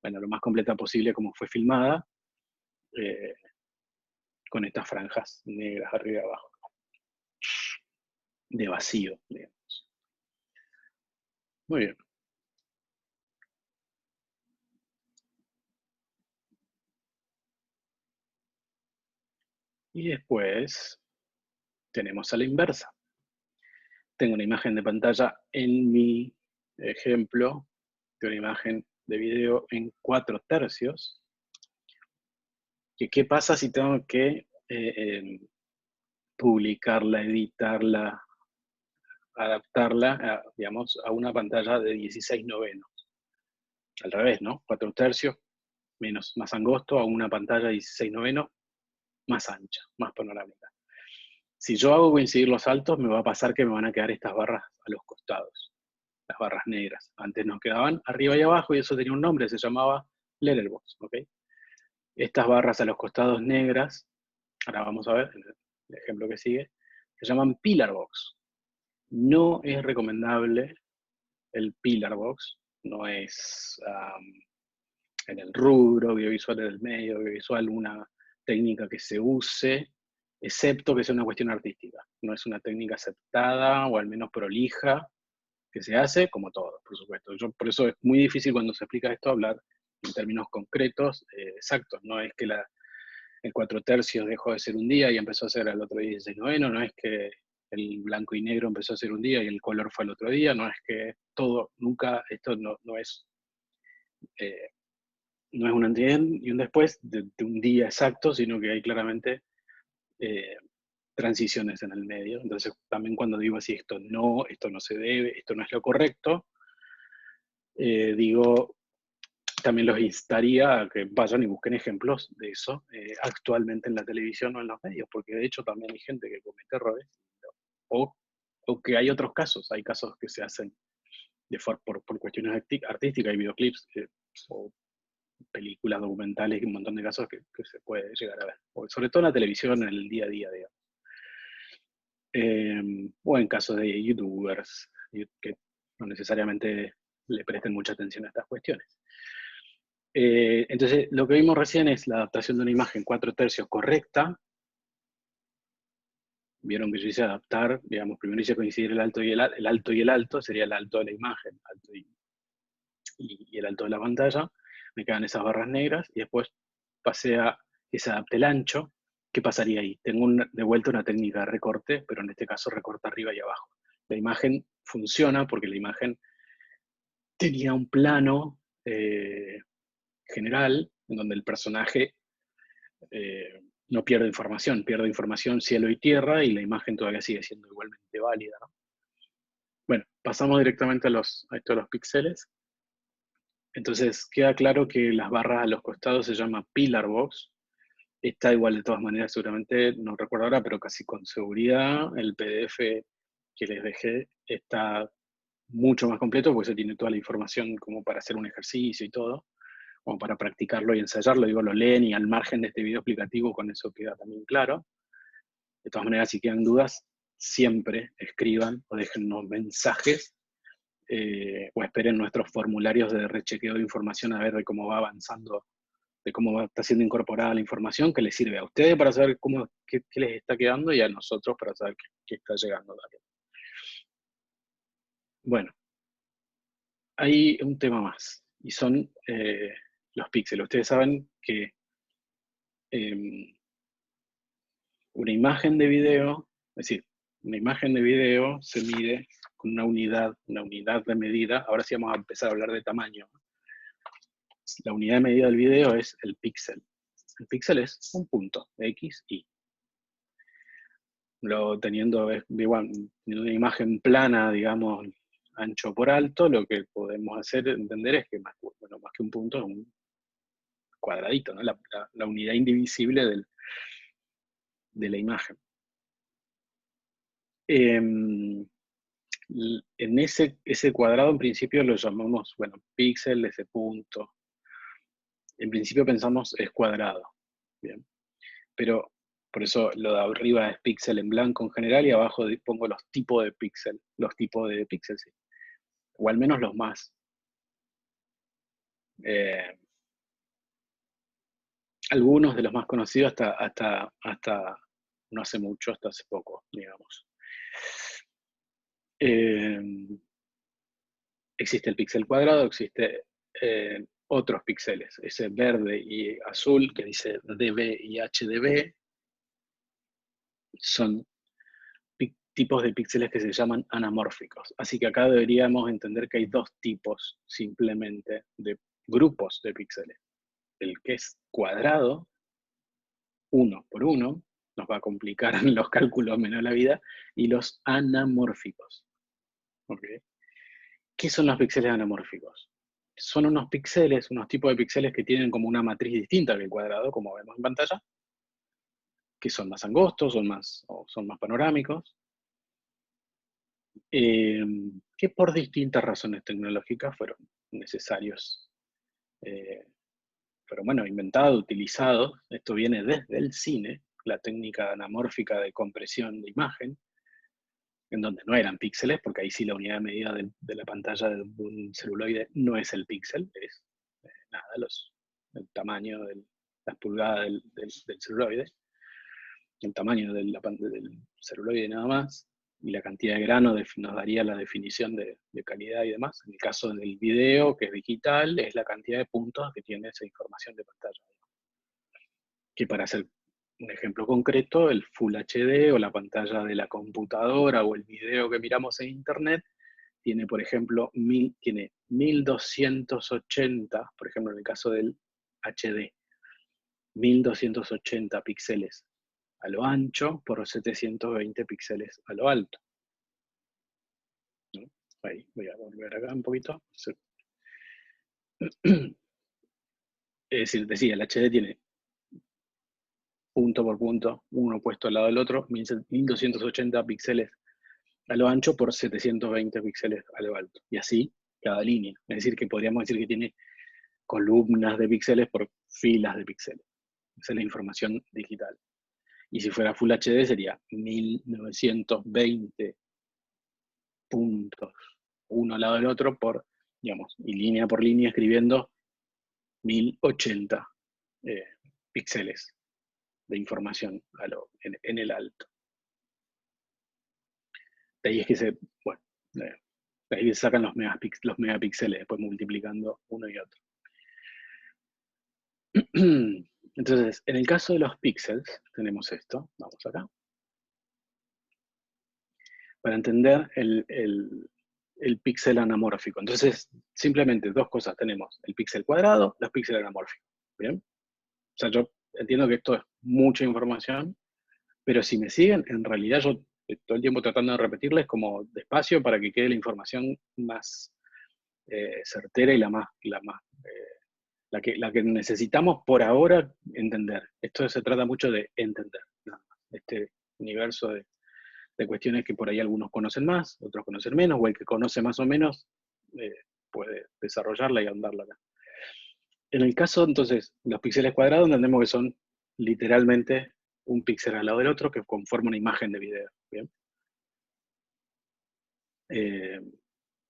bueno, lo más completa posible como fue filmada, con estas franjas negras arriba y abajo, de vacío, digamos. Muy bien. Y después tenemos a la inversa. Tengo una imagen de pantalla en mi ejemplo, de una imagen de video en 4/3. ¿Qué pasa si tengo que publicarla, editarla, adaptarla, digamos, a una pantalla de 16/9? Al revés, ¿no? 4/3 más angosto a una pantalla de 16/9, más ancha, más panorámica. Si yo hago coincidir los altos, me va a pasar que me van a quedar estas barras a los costados, las barras negras. Antes nos quedaban arriba y abajo y eso tenía un nombre, se llamaba letterbox, ¿ok? Estas barras a los costados negras, ahora vamos a ver el ejemplo que sigue, se llaman pillar box. No es recomendable el pillar box, no es en el rubro audiovisual, en el medio audiovisual, una técnica que se use, excepto que sea una cuestión artística. No es una técnica aceptada o al menos prolija que se hace, como todo, por supuesto. Por eso es muy difícil cuando se explica esto hablar en términos concretos, exactos. No es que el 4/3 dejó de ser un día y empezó a ser al otro día 16/9, no es que el blanco y negro empezó a ser un día y el color fue al otro día, no es que todo, nunca, esto no es no es un antes y un después de un día exacto, sino que hay claramente transiciones en el medio. Entonces, también cuando digo así, esto no se debe, esto no es lo correcto, digo, también los instaría a que vayan y busquen ejemplos de eso actualmente en la televisión o en los medios, porque de hecho también hay gente que comete errores, o, o que hay otros casos, hay casos que se hacen por cuestiones artísticas, hay videoclips o películas documentales y un montón de casos que se puede llegar a ver, sobre todo en la televisión, en el día a día, digamos. O en casos de youtubers que no necesariamente le presten mucha atención a estas cuestiones. Entonces, lo que vimos recién es la adaptación de una imagen 4/3 correcta. Vieron que yo hice adaptar, digamos, primero hice coincidir el alto y el alto y el alto, sería el alto de la imagen, alto y el alto de la pantalla. Me quedan esas barras negras y después pasé a que se adapte el ancho. ¿Qué pasaría ahí? Tengo de vuelta una técnica de recorte, pero en este caso recorta arriba y abajo. La imagen funciona porque la imagen tenía un plano general en donde el personaje no pierde información cielo y tierra y la imagen todavía sigue siendo igualmente válida, ¿no? Bueno, pasamos directamente a esto de los píxeles. Entonces queda claro que las barras a los costados se llama pillar box. Está igual de todas maneras, seguramente, no recuerdo ahora, pero casi con seguridad el PDF que les dejé está mucho más completo porque se tiene toda la información como para hacer un ejercicio y todo, como para practicarlo y ensayarlo. Digo, lo leen y al margen de este video explicativo con eso queda también claro. De todas maneras, si quedan dudas, siempre escriban o déjennos mensajes o esperen nuestros formularios de rechequeo de información a ver de cómo va avanzando, de cómo está siendo incorporada la información que les sirve a ustedes para saber qué les está quedando y a nosotros para saber qué está llegando también. Bueno, hay un tema más y son los píxeles. Ustedes saben que una imagen de video, es decir, una imagen de video se mide con una unidad de medida. Ahora sí vamos a empezar a hablar de tamaño. La unidad de medida del video es el píxel. El píxel es un punto, X, Y. Teniendo una imagen plana, digamos, ancho por alto, lo que podemos entender es que más que un punto es un cuadradito, ¿no? La unidad indivisible de la imagen. En ese cuadrado, en principio, lo llamamos, píxel, ese punto. En principio pensamos es cuadrado, ¿bien? Pero por eso lo de arriba es píxel en blanco en general y abajo pongo los tipos de píxel, sí. O al menos los más. Algunos de los más conocidos hasta no hace mucho, hasta hace poco, digamos. Existe el píxel cuadrado, existe otros píxeles, ese verde y azul que dice dB y HDB, son tipos de píxeles que se llaman anamórficos. Así que acá deberíamos entender que hay dos tipos simplemente de grupos de píxeles. El que es cuadrado, uno por uno, nos va a complicar los cálculos menos la vida, y los anamórficos. ¿Okay? ¿Qué son los píxeles anamórficos? Son unos píxeles, unos tipos de píxeles que tienen como una matriz distinta que el cuadrado, como vemos en pantalla, que son más angostos, o son más panorámicos, que por distintas razones tecnológicas fueron necesarios, pero bueno, inventados, utilizados. Esto viene desde el cine, la técnica anamórfica de compresión de imagen, en donde no eran píxeles, porque ahí sí la unidad de medida de la pantalla de un celuloide no es el píxel, es nada, el tamaño de las pulgadas del celuloide, el tamaño del celuloide nada más, y la cantidad de grano nos daría la definición de calidad y demás. En el caso del video, que es digital, es la cantidad de puntos que tiene esa información de pantalla. Que para hacer un ejemplo concreto, el Full HD o la pantalla de la computadora o el video que miramos en internet tiene, por ejemplo, tiene 1280, por ejemplo, en el caso del HD, 1280 píxeles a lo ancho por 720 píxeles a lo alto. ¿No? Ahí, voy a volver acá un poquito. Es decir, decía, el HD tiene punto por punto, uno puesto al lado del otro, 1280 píxeles a lo ancho por 720 píxeles a lo alto. Y así, cada línea. Es decir, que podríamos decir que tiene columnas de píxeles por filas de píxeles. Esa es la información digital. Y si fuera Full HD sería 1920 puntos, uno al lado del otro, por, digamos, y línea por línea escribiendo 1080 píxeles de información en el alto. De ahí es que bueno, de ahí se sacan los megapíxeles, después multiplicando uno y otro. Entonces, en el caso de los píxeles, tenemos esto, vamos acá. Para entender el píxel anamórfico. Entonces, simplemente dos cosas tenemos, el píxel cuadrado, los píxeles anamórficos, ¿bien? O sea, yo entiendo que esto es mucha información, pero si me siguen, en realidad yo todo el tiempo tratando de repetirles como despacio para que quede la información más certera y la que necesitamos por ahora entender. Esto se trata mucho de entender, nada más. Este universo de cuestiones que por ahí algunos conocen más, otros conocen menos, o el que conoce más o menos puede desarrollarla y ahondarla acá. En el caso, entonces, los píxeles cuadrados entendemos que son literalmente un píxel al lado del otro que conforma una imagen de video. ¿Bien?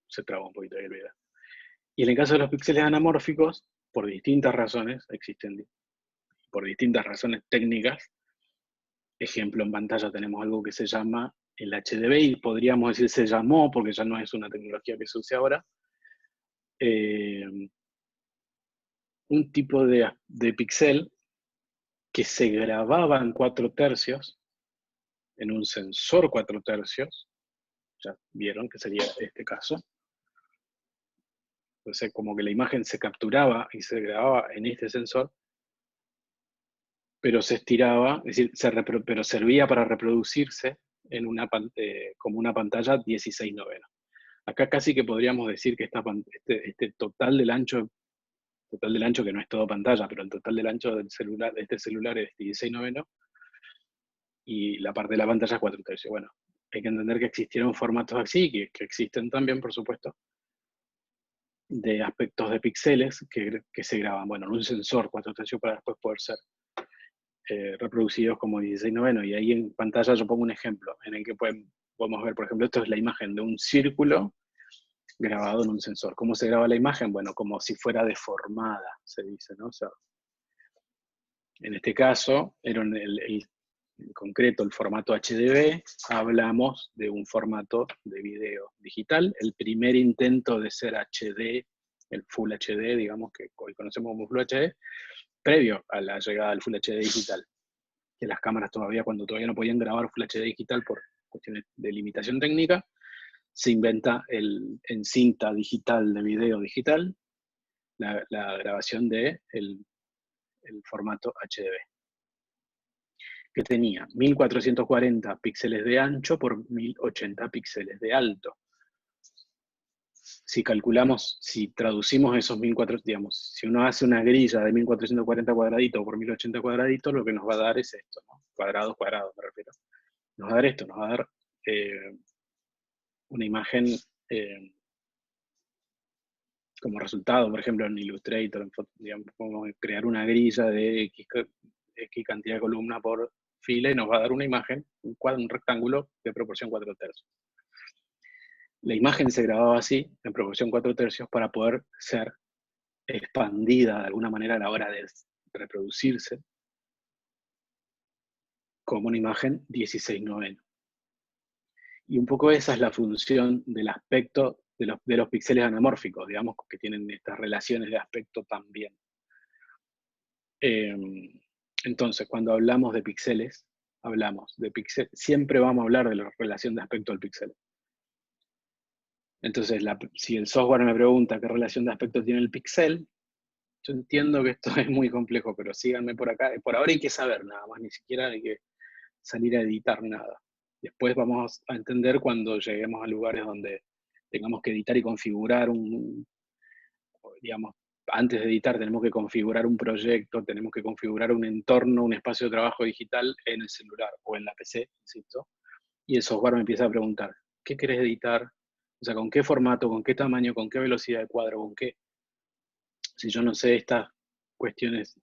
Se traba un poquito ahí el video. Y en el caso de los píxeles anamórficos, por distintas razones, existen por distintas razones técnicas. Ejemplo, en pantalla tenemos algo que se llama el HDB, y podríamos decir se llamó, porque ya no es una tecnología que se use ahora, un tipo de píxel que se grababa en 4/3, en un sensor 4/3, ya vieron que sería este caso. Entonces, como que la imagen se capturaba y se grababa en este sensor, pero se estiraba, es decir, pero servía para reproducirse en como una pantalla 16:9. Acá casi que podríamos decir que este total del ancho que no es todo pantalla, pero el total del ancho del celular, de este celular es 16:9, y la parte de la pantalla es 4/3. Bueno, hay que entender que existieron formatos así, que existen también, por supuesto, de aspectos de píxeles que se graban, bueno, en un sensor 4/3 para después poder ser reproducidos como 16:9. Y ahí en pantalla yo pongo un ejemplo en el que podemos ver, por ejemplo, esto es la imagen de un círculo grabado en un sensor. ¿Cómo se graba la imagen? Bueno, como si fuera deformada, se dice, ¿no? O sea, en este caso, era en concreto el formato HDB, hablamos de un formato de video digital, el primer intento de ser HD, el Full HD, digamos, que hoy conocemos como Full HD, previo a la llegada del Full HD digital, que las cámaras todavía, cuando todavía no podían grabar Full HD digital por cuestiones de limitación técnica, se inventa en cinta digital de video digital, la grabación de el formato HDB, que tenía 1440 píxeles de ancho por 1080 píxeles de alto. si calculamos, si traducimos esos 1400, digamos, si uno hace una grilla de 1440 cuadraditos por 1080 cuadraditos, lo que nos va a dar es esto, ¿no? Cuadrados, cuadrados, me refiero. Nos va a dar esto, nos va a dar una imagen como resultado, por ejemplo, en Illustrator, digamos, podemos crear una grilla de X cantidad de columnas por fila y nos va a dar una imagen, un rectángulo de proporción 4/3. La imagen se grababa así, en proporción 4/3, para poder ser expandida de alguna manera a la hora de reproducirse como una imagen 16:9. Y un poco esa es la función del aspecto de los píxeles anamórficos, digamos, que tienen estas relaciones de aspecto también. Entonces, cuando hablamos de píxeles, siempre vamos a hablar de la relación de aspecto del píxel. Entonces, si el software me pregunta qué relación de aspecto tiene el píxel, yo entiendo que esto es muy complejo, pero síganme por acá. Por ahora hay que saber nada más, ni siquiera hay que salir a editar nada. Después vamos a entender cuando lleguemos a lugares donde tengamos que editar y configurar digamos, antes de editar tenemos que configurar un proyecto, tenemos que configurar un entorno, un espacio de trabajo digital en el celular o en la PC, insisto, y el software me empieza a preguntar, ¿qué querés editar? O sea, ¿con qué formato, con qué tamaño, con qué velocidad de cuadro, con qué? Si yo no sé estas cuestiones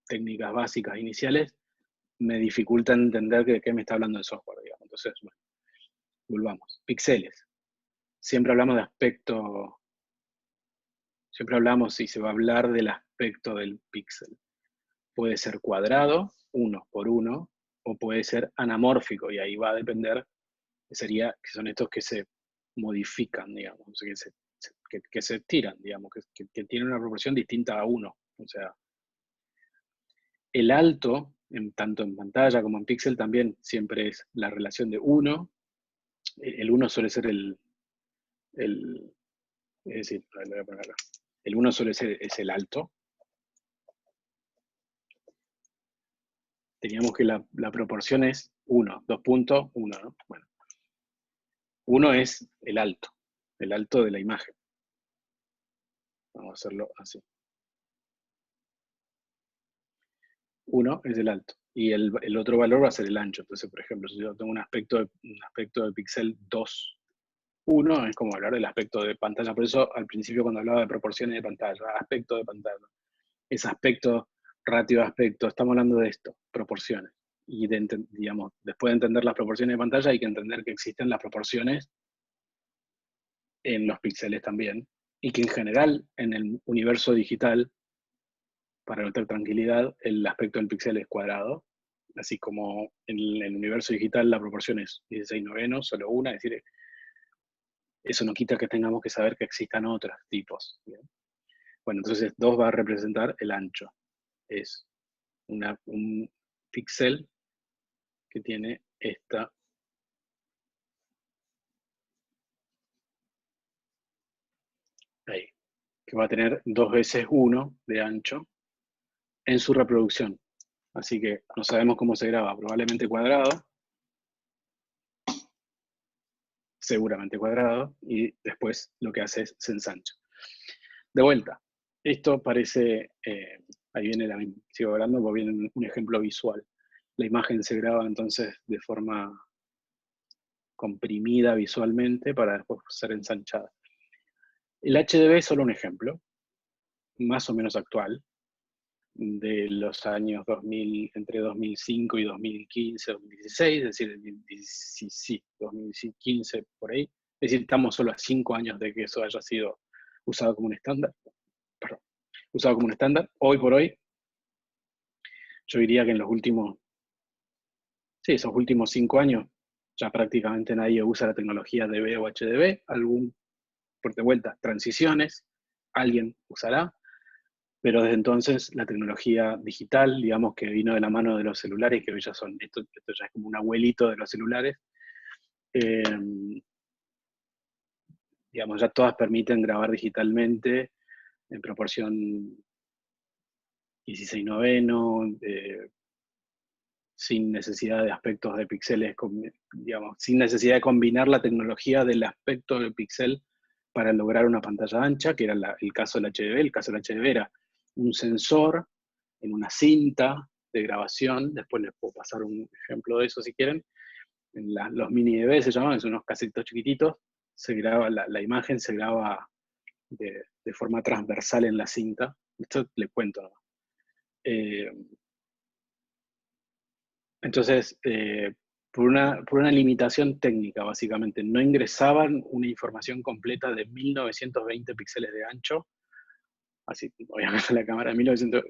técnicas básicas iniciales, me dificulta entender de qué me está hablando el software, digamos. Entonces, bueno, volvamos. Píxeles. Siempre hablamos de aspecto, siempre hablamos y se va a hablar del aspecto del píxel. Puede ser cuadrado, 1 por 1, o puede ser anamórfico, y ahí va a depender, que son estos que se modifican, digamos, que se tiran, digamos, que tienen una proporción distinta a 1. O sea, el alto, tanto en pantalla como en píxel, también siempre es la relación de 1. El 1 suele ser es decir, lo voy a poner acá. El 1 suele ser es el alto. Teníamos que la proporción es 1, 2.1, ¿no? Bueno, 1 es el alto de la imagen. Vamos a hacerlo así. 1 es el alto. Y el otro valor va a ser el ancho. Entonces, por ejemplo, si yo tengo un aspecto de píxel 2.1, es como hablar del aspecto de pantalla. Por eso, al principio, cuando hablaba de proporciones de pantalla, aspecto de pantalla, es aspecto, ratio de aspecto, estamos hablando de esto, proporciones. Y digamos, después de entender las proporciones de pantalla, hay que entender que existen las proporciones en los píxeles también, y que en general, en el universo digital, para no tener tranquilidad, el aspecto del píxel es cuadrado, así como en el universo digital la proporción es 16/9, solo una, es decir, eso no quita que tengamos que saber que existan otros tipos. ¿Bien? Bueno, entonces 2 va a representar el ancho. Es un píxel que tiene esta ahí, que va a tener 2 veces 1 de ancho en su reproducción. Así que no sabemos cómo se graba, probablemente cuadrado, seguramente cuadrado, y después lo que hace es se ensancha. De vuelta, esto parece, ahí viene sigo hablando porque viene un ejemplo visual. La imagen se graba entonces de forma comprimida visualmente para después ser ensanchada. El HDB es solo un ejemplo, más o menos actual, de los años 2000, entre 2005 y 2015, 2016, es decir, sí, 2015 por ahí. Es decir, estamos solo a 5 años de que eso haya sido usado como un estándar. Perdón, usado como un estándar. Hoy por hoy, yo diría que en los últimos, sí, esos últimos 5 años, ya prácticamente nadie usa la tecnología DB o HDB, por de vuelta, transiciones, alguien usará, pero desde entonces la tecnología digital, digamos que vino de la mano de los celulares, que hoy ya son, esto ya es como un abuelito de los celulares, digamos, ya todas permiten grabar digitalmente en proporción 16:9, sin necesidad de aspectos de píxeles, digamos, sin necesidad de combinar la tecnología del aspecto del píxel para lograr una pantalla ancha, que era el caso del HDV. El caso del HDV era un sensor en una cinta de grabación, después les puedo pasar un ejemplo de eso si quieren. Los mini DV se llamaban, son unos casetitos chiquititos, se graba, la imagen se graba de forma transversal en la cinta. Esto les cuento, ¿no? Entonces, por una limitación técnica, básicamente, no ingresaban una información completa de 1920 píxeles de ancho, así, obviamente la cámara de 1900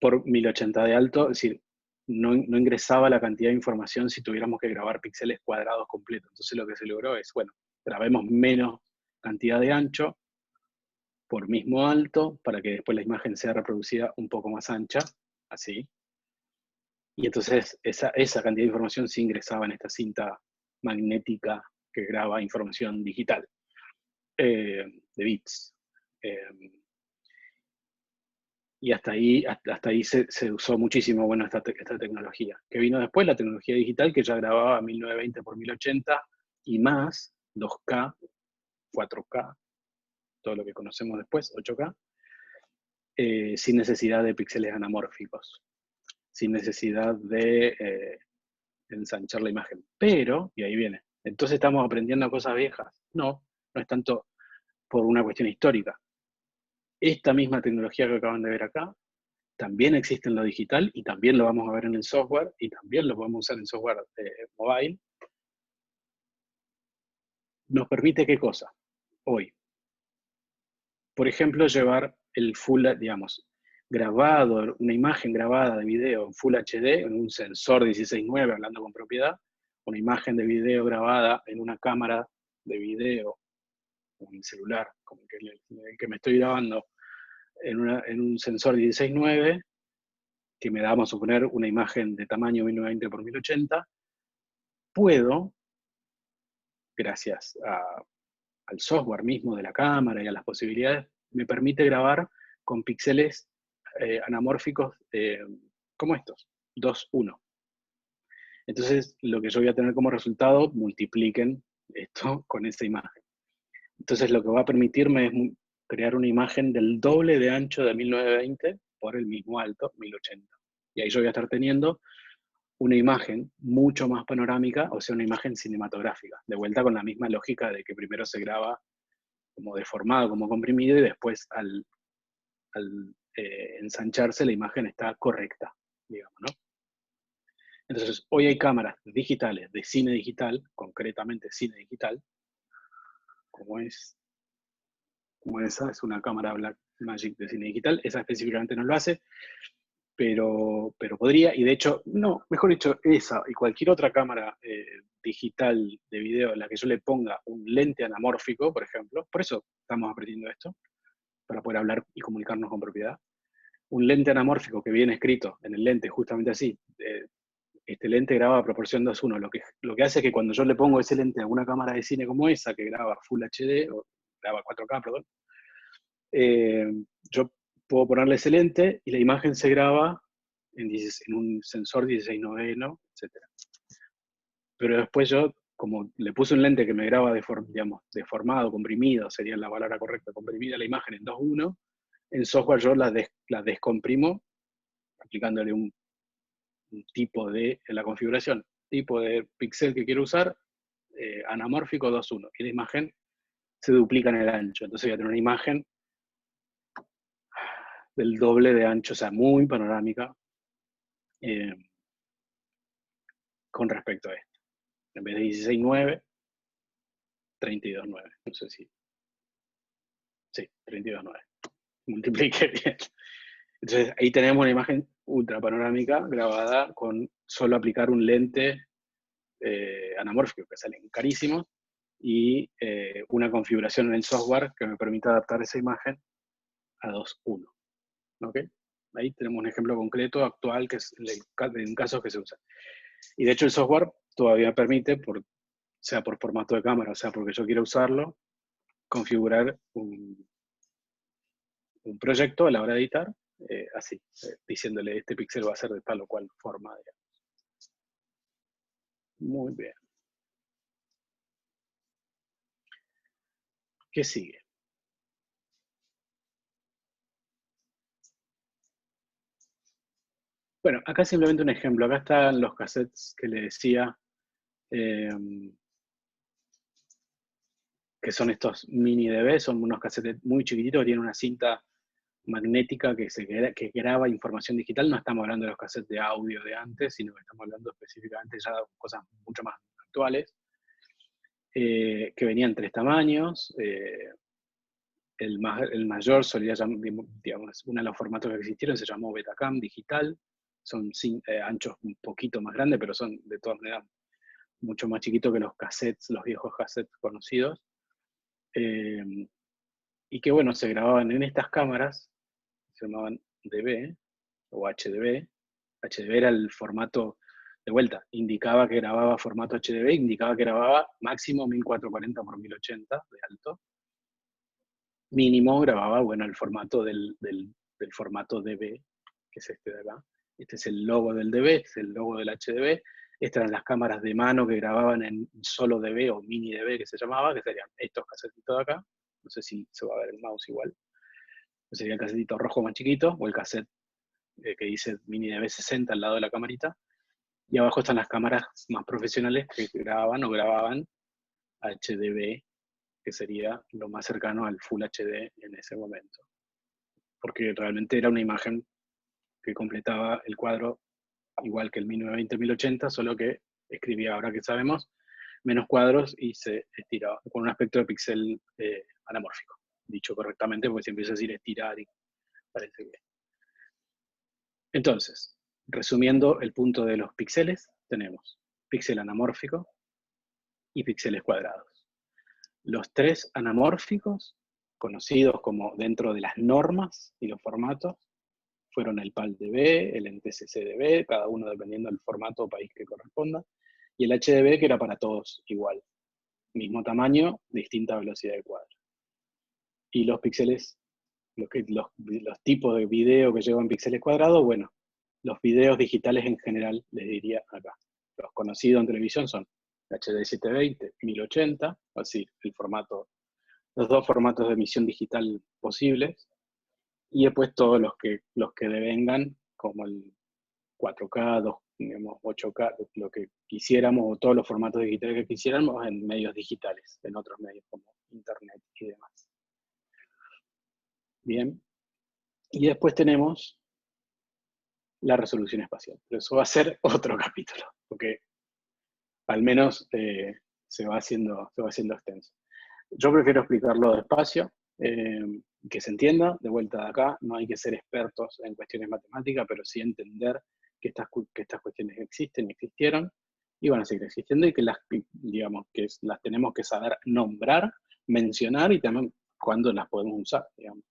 por 1080 de alto, es decir, no ingresaba la cantidad de información si tuviéramos que grabar píxeles cuadrados completos. Entonces lo que se logró es, bueno, grabemos menos cantidad de ancho por mismo alto, para que después la imagen sea reproducida un poco más ancha, así. Y entonces esa cantidad de información sí ingresaba en esta cinta magnética que graba información digital, de bits. Y hasta ahí se usó muchísimo, bueno, esta tecnología. Que vino después la tecnología digital, que ya grababa 1920 por 1080 y más, 2K, 4K, todo lo que conocemos después, 8K, sin necesidad de píxeles anamórficos, sin necesidad de ensanchar la imagen. Pero, y ahí viene, entonces estamos aprendiendo cosas viejas. No, no es tanto por una cuestión histórica. Esta misma tecnología que acaban de ver acá, también existe en lo digital y también lo vamos a ver en el software y también lo podemos usar en software mobile. ¿Nos permite qué cosa? Hoy, por ejemplo, llevar el full, digamos, grabado, una imagen grabada de video en Full HD, en un sensor 16:9, hablando con propiedad, una imagen de video grabada en una cámara de video, en el celular, como el que me estoy grabando, en un sensor 16:9, que me da, vamos a suponer, una imagen de tamaño 1920 por 1080, puedo, gracias al software mismo de la cámara y a las posibilidades, me permite grabar con píxeles anamórficos como estos, 2:1. Entonces, lo que yo voy a tener como resultado, multipliquen esto con esa imagen. Entonces, lo que va a permitirme es crear una imagen del doble de ancho de 1920 por el mismo alto, 1080. Y ahí yo voy a estar teniendo una imagen mucho más panorámica, o sea, una imagen cinematográfica. De vuelta con la misma lógica de que primero se graba como deformado, como comprimido, y después al ensancharse la imagen está correcta, digamos, ¿no? Entonces, hoy hay cámaras digitales de cine digital, concretamente cine digital, como esa, es una cámara Blackmagic de cine digital, esa específicamente no lo hace, pero podría, y de hecho, no, mejor dicho, esa y cualquier otra cámara digital de video en la que yo le ponga un lente anamórfico, por ejemplo, por eso estamos aprendiendo esto, para poder hablar y comunicarnos con propiedad. Un lente anamórfico que viene escrito en el lente, justamente así, este lente graba a proporción 2:1, lo que hace es que cuando yo le pongo ese lente a una cámara de cine como esa, que graba Full HD, o graba 4K, perdón, yo puedo ponerle ese lente y la imagen se graba en un sensor 16:9, etc. Pero después yo, como le puse un lente que me graba digamos, deformado, comprimido, sería la palabra correcta, comprimida la imagen en 2:1, en software yo la descomprimo aplicándole un tipo en la configuración, tipo de píxel que quiero usar, anamórfico 2:1, y la imagen se duplica en el ancho. Entonces voy a tener una imagen del doble de ancho, o sea, muy panorámica, eh, con respecto a esto. En vez de 16:9, 32:9. No sé si. Sí, 32:9. Multiplique bien. Entonces ahí tenemos una imagen ultra panorámica grabada con solo aplicar un lente anamórfico, que salen carísimos, y una configuración en el software que me permita adaptar esa imagen a 2:1. ¿Ok? Ahí tenemos un ejemplo concreto, actual, que es en casos que se usa. Y de hecho el software todavía permite, sea por formato de cámara, o sea porque yo quiero usarlo, configurar un proyecto a la hora de editar, así, diciéndole este píxel va a ser de tal o cual forma. Digamos. Muy bien. ¿Qué sigue? Bueno, acá simplemente un ejemplo. Acá están los cassettes que le decía, que son estos mini DV, son unos cassettes muy chiquititos que tienen una cinta magnética que graba información digital. No estamos hablando de los cassettes de audio de antes, sino que estamos hablando específicamente ya de cosas mucho más actuales, que venían en 3 tamaños. El mayor solía llamar, digamos, uno de los formatos que existieron se llamó Betacam digital. Son anchos un poquito más grandes, pero son de todas maneras mucho más chiquitos que los cassettes, los viejos cassettes conocidos. Y que bueno, se grababan en estas cámaras, se llamaban DV o HDV. HDV era el formato, de vuelta, indicaba que grababa formato HDV, indicaba que grababa máximo 1440 por 1080 de alto. Mínimo grababa, bueno, el formato del formato DV, que es este de acá. Este es el logo del DV, este es el logo del HDV. Estas eran las cámaras de mano que grababan en solo DV o mini DV, que se llamaba, que serían estos casetitos de acá. No sé si se va a ver el mouse igual. Sería el casetito rojo más chiquito, o el cassette que dice mini DV 60 al lado de la camarita. Y abajo están las cámaras más profesionales que grababan o grababan HDV, que sería lo más cercano al Full HD en ese momento. Porque realmente era una imagen que completaba el cuadro igual que el 1920-1080, solo que escribía, ahora que sabemos, menos cuadros y se estiraba, con un aspecto de píxel anamórfico. Dicho correctamente, porque siempre se decir estirar y parece que... Entonces, resumiendo el punto de los píxeles, tenemos píxel anamórfico y píxeles cuadrados. Los 3 anamórficos, conocidos como dentro de las normas y los formatos, fueron el PAL-DB, el NTSC-DB, cada uno dependiendo del formato o país que corresponda, y el HDB, que era para todos igual. Mismo tamaño, distinta velocidad de cuadro. Y los píxeles, los tipos de video que llevan píxeles cuadrados, bueno, los videos digitales en general, les diría acá. Los conocidos en televisión son HD 720, 1080, así, el formato, los 2 formatos de emisión digital posibles, y después todos los que devengan, como el 4K, digamos, 8K, lo que quisiéramos, o todos los formatos digitales que quisiéramos en medios digitales, en otros medios como internet y demás. Bien. Y después tenemos la resolución espacial. Pero eso va a ser otro capítulo, porque al menos se va haciendo extenso. Yo prefiero explicarlo despacio, que se entienda. De vuelta de acá, no hay que ser expertos en cuestiones matemáticas, pero sí entender que estas cuestiones existen y existieron, y van a seguir existiendo, y que digamos, que las tenemos que saber nombrar, mencionar, y también cuándo las podemos usar, digamos.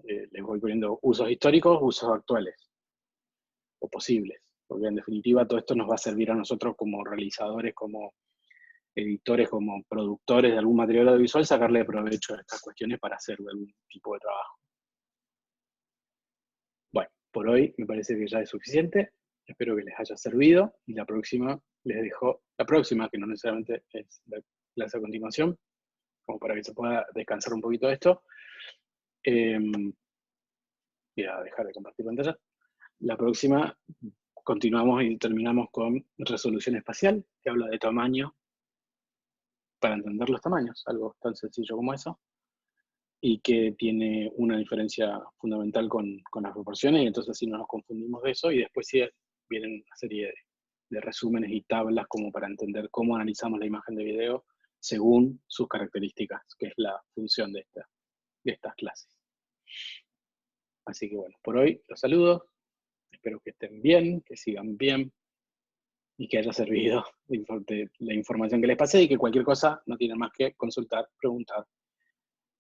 Les voy poniendo usos históricos, usos actuales, o posibles, porque en definitiva todo esto nos va a servir a nosotros como realizadores, como editores, como productores de algún material audiovisual, sacarle provecho a estas cuestiones para hacer algún tipo de trabajo. Bueno, por hoy me parece que ya es suficiente. Espero que les haya servido, y la próxima les dejo, la próxima, que no necesariamente es la clase a continuación, como para que se pueda descansar un poquito de esto. Voy a dejar de compartir pantalla. La próxima continuamos y terminamos con resolución espacial, que habla de tamaño, para entender los tamaños, algo tan sencillo como eso, y que tiene una diferencia fundamental con las proporciones, y entonces así no nos confundimos de eso, y después sí vienen una serie de resúmenes y tablas como para entender cómo analizamos la imagen de video según sus características, que es la función de estas clases. Así que bueno, por hoy los saludo, espero que estén bien, que sigan bien, y que haya servido la información que les pasé, y que cualquier cosa no tienen más que consultar, preguntar,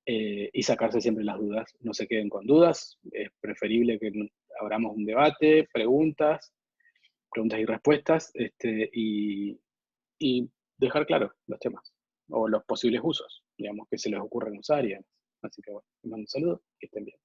y sacarse siempre las dudas. No se queden con dudas, es preferible que abramos un debate, preguntas y respuestas, y dejar claro los temas, o los posibles usos, digamos, que se les ocurren usar y demás. Así que bueno, les mando un saludo, que estén bien.